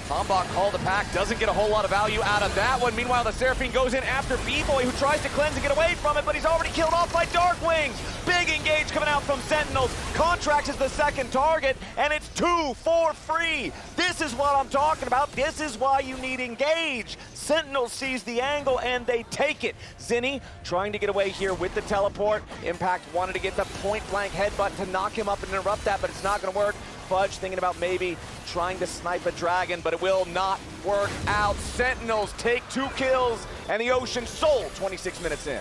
Tombok call the pack, doesn't get a whole lot of value out of that one. Meanwhile, the Seraphine goes in after B-Boy, who tries to cleanse and get away from it, but he's already killed off by Darkwings. Big engage coming out from Sentinels. Contracts is the second target, and it's 2 for free. This is what I'm talking about. This is why you need engage. Sentinels sees the angle, and they take it. Zinni trying to get away here with the teleport. Impact wanted to get the point-blank headbutt to knock him up and interrupt that, but it's not going to work. Fudge thinking about maybe trying to snipe a Dragon, but it will not work out. Sentinels take 2 kills, and the Ocean Soul 26 minutes in.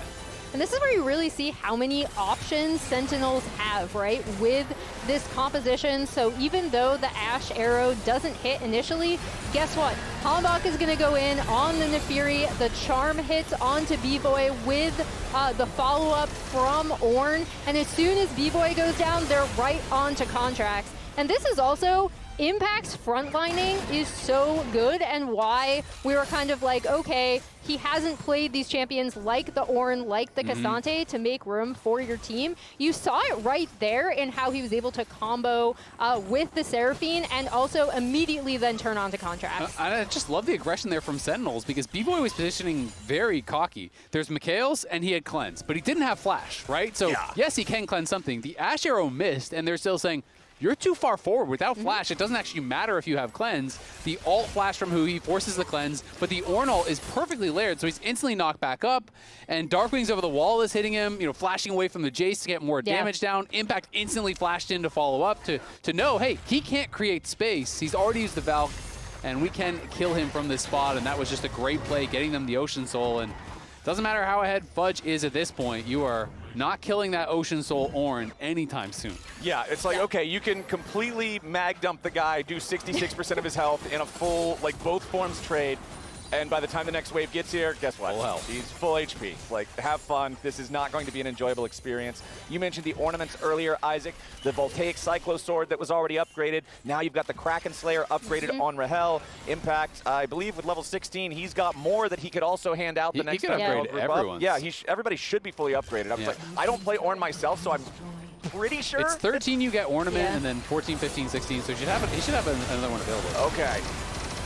And this is where you really see how many options Sentinels have, right, with this composition. So even though the Ash arrow doesn't hit initially, guess what? Tombok is going to go in on the Nefiri. The charm hits onto B-Boy with the follow-up from Ornn. And as soon as B-Boy goes down, they're right onto Contracts. And this is also Impact's frontlining is so good, and why we were kind of like, okay, he hasn't played these champions like the Ornn, like the Cassante to make room for your team. You saw it right there in how he was able to combo with the Seraphine and also immediately then turn on to Contracts. I just love the aggression there from Sentinels because B-Boy was positioning very cocky. There's Mikhail's and he had Cleanse, but he didn't have Flash, right? So yes, he can cleanse something. The Ash arrow missed, and they're still saying, you're too far forward. Without Flash, it doesn't actually matter if you have Cleanse. The alt Flash from Huhi forces the Cleanse, but the Ornn ult is perfectly layered, so he's instantly knocked back up, and Darkwings over the wall is hitting him, you know, flashing away from the Jace to get more damage down. Impact instantly flashed in to follow up to know, hey, he can't create space. He's already used the Valk, and we can kill him from this spot, and that was just a great play, getting them the Ocean Soul, and doesn't matter how ahead Fudge is at this point, you are not killing that Ocean Soul Ornn anytime soon. Yeah, it's like, okay, you can completely mag dump the guy, do 66% of his health in a full, like, both forms trade, and by the time the next wave gets here, guess what? Full health. He's full HP. Like, have fun. This is not going to be an enjoyable experience. You mentioned the ornaments earlier, Isaac. The Voltaic Cyclo Sword that was already upgraded. Now you've got the Kraken Slayer upgraded on Rahel. Impact, I believe with level 16, he's got more that he could also hand out the next he could upgrade everyone. Yeah, everybody should be fully upgraded. I was like, I don't play Ornn myself, so I'm pretty sure. It's 13 you get Ornament, and then 14, 15, 16, so he should have another one available. Okay.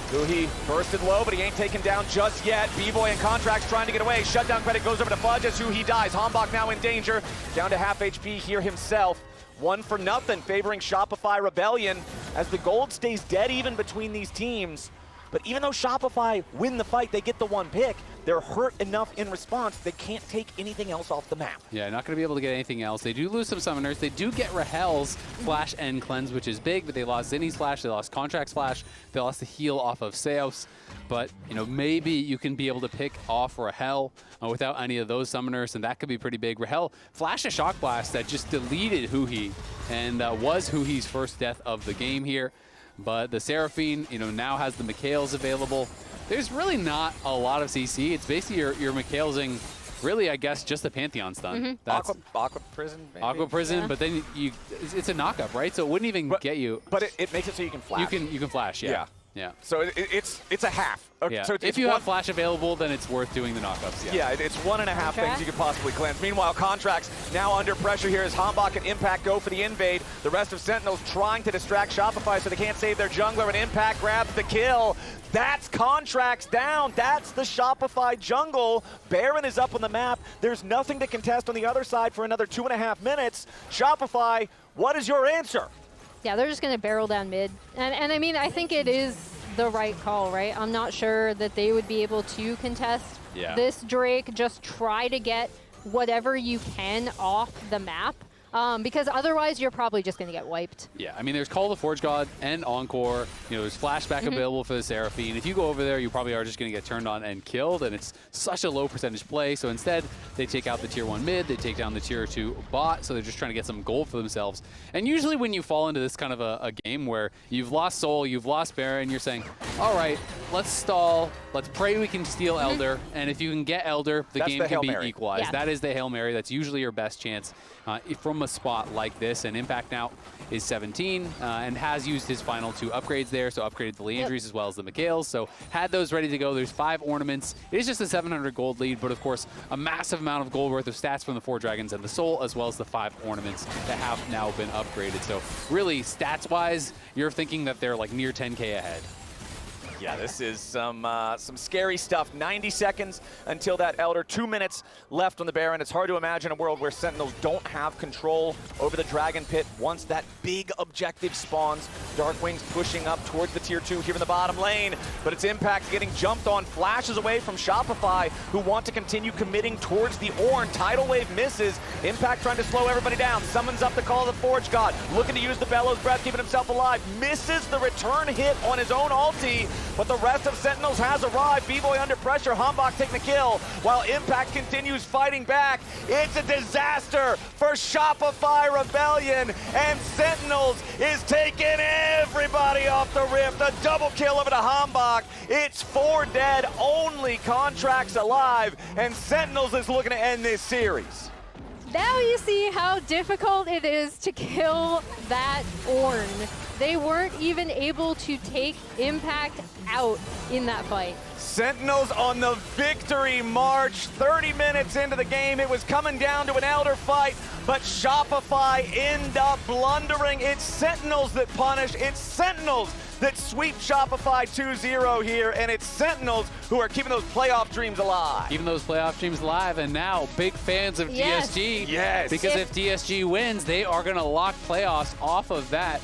Huhi bursted low, but he ain't taken down just yet. B-Boy and Contracts trying to get away. Shutdown credit goes over to Fudge as Huhi dies. Hambach now in danger. Down to half HP here himself. 1 for nothing, favoring Shopify Rebellion as the gold stays dead even between these teams. But even though Shopify win the fight, they get the 1 pick, they're hurt enough in response, they can't take anything else off the map. Yeah, not going to be able to get anything else. They do lose some summoners. They do get Rahel's Flash and Cleanse, which is big, but they lost Zinni's Flash, they lost Contract's Flash, they lost the heal off of Seos. But, you know, maybe you can be able to pick off Rahel without any of those summoners, and that could be pretty big. Rahel flashed a Shock Blast that just deleted Huhi, and was Huhi's first death of the game here. But the Seraphine, you know, now has the Mikhails available. There's really not a lot of CC. It's basically your Mikhailsing, really, I guess, just the Pantheon stun. That's Aqua Prison, maybe? Aqua Prison, but then it's a knockup, right? So it wouldn't even get you. But it makes it so you can flash. You can flash, yeah. So it's a half. Yeah. So if you have Flash available, then it's worth doing the knockups. Yeah, it's 1.5 things you could possibly cleanse. Meanwhile, Contracts now under pressure here as Hambach and Impact go for the invade. The rest of Sentinels trying to distract Shopify so they can't save their jungler, and Impact grabs the kill. That's Contracts down. That's the Shopify jungle. Baron is up on the map. There's nothing to contest on the other side for another 2.5 minutes. Shopify, what is your answer? Yeah, they're just going to barrel down mid. And I mean, I think it is the right call, right? I'm not sure that they would be able to contest this Drake. Just try to get whatever you can off the map. because otherwise you're probably just going to get wiped. Yeah, I mean, there's Call of the Forge God and Encore. You know, there's flashback available for the Seraphine. If you go over there, you probably are just going to get turned on and killed, and it's such a low percentage play. So instead, they take out the tier 1 mid, they take down the tier 2 bot, so they're just trying to get some gold for themselves. And usually when you fall into this kind of a game where you've lost Soul, you've lost Baron, you're saying, all right, let's stall, let's pray we can steal Elder, and if you can get Elder, the game can be equalized. Yeah. That is the Hail Mary. That's usually your best chance from a spot like this, and Impact now is 17 and has used his final 2 upgrades there, so upgraded the Leandries as well as the Mikhails, so had those ready to go. There's 5 ornaments. It is just a 700 gold lead, but of course a massive amount of gold worth of stats from the 4 dragons and the Soul, as well as the 5 ornaments that have now been upgraded. So really, stats-wise, you're thinking that they're like near 10K ahead. Yeah, this is some scary stuff. 90 seconds until that Elder. 2 minutes left on the Baron. It's hard to imagine a world where Sentinels don't have control over the Dragon Pit once that big objective spawns. Darkwing's pushing up towards the tier 2 here in the bottom lane, but it's Impact getting jumped on. Flashes away from Shopify, who want to continue committing towards the Ornn. Tidal Wave misses. Impact trying to slow everybody down. Summons up the Call of the Forge God, looking to use the Bellows Breath, keeping himself alive. Misses the return hit on his own ulti, but the rest of Sentinels has arrived. B-Boy under pressure, Hambach taking the kill, while Impact continues fighting back. It's a disaster for Shopify Rebellion, and Sentinels is taking everybody off the rip. The double kill over to Hambach. It's 4 dead, only Contracts alive, and Sentinels is looking to end this series. Now you see how difficult it is to kill that Ornn. They weren't even able to take Impact out in that fight. Sentinels on the victory march. 30 minutes into the game, it was coming down to an Elder fight, but Shopify end up blundering. It's Sentinels that punish. It's Sentinels that sweep Shopify 2-0 here, and it's Sentinels who are keeping those playoff dreams alive. Keeping those playoff dreams alive, and now big fans of Yes. DSG. Yes. Because if DSG wins, they are going to lock playoffs off of that.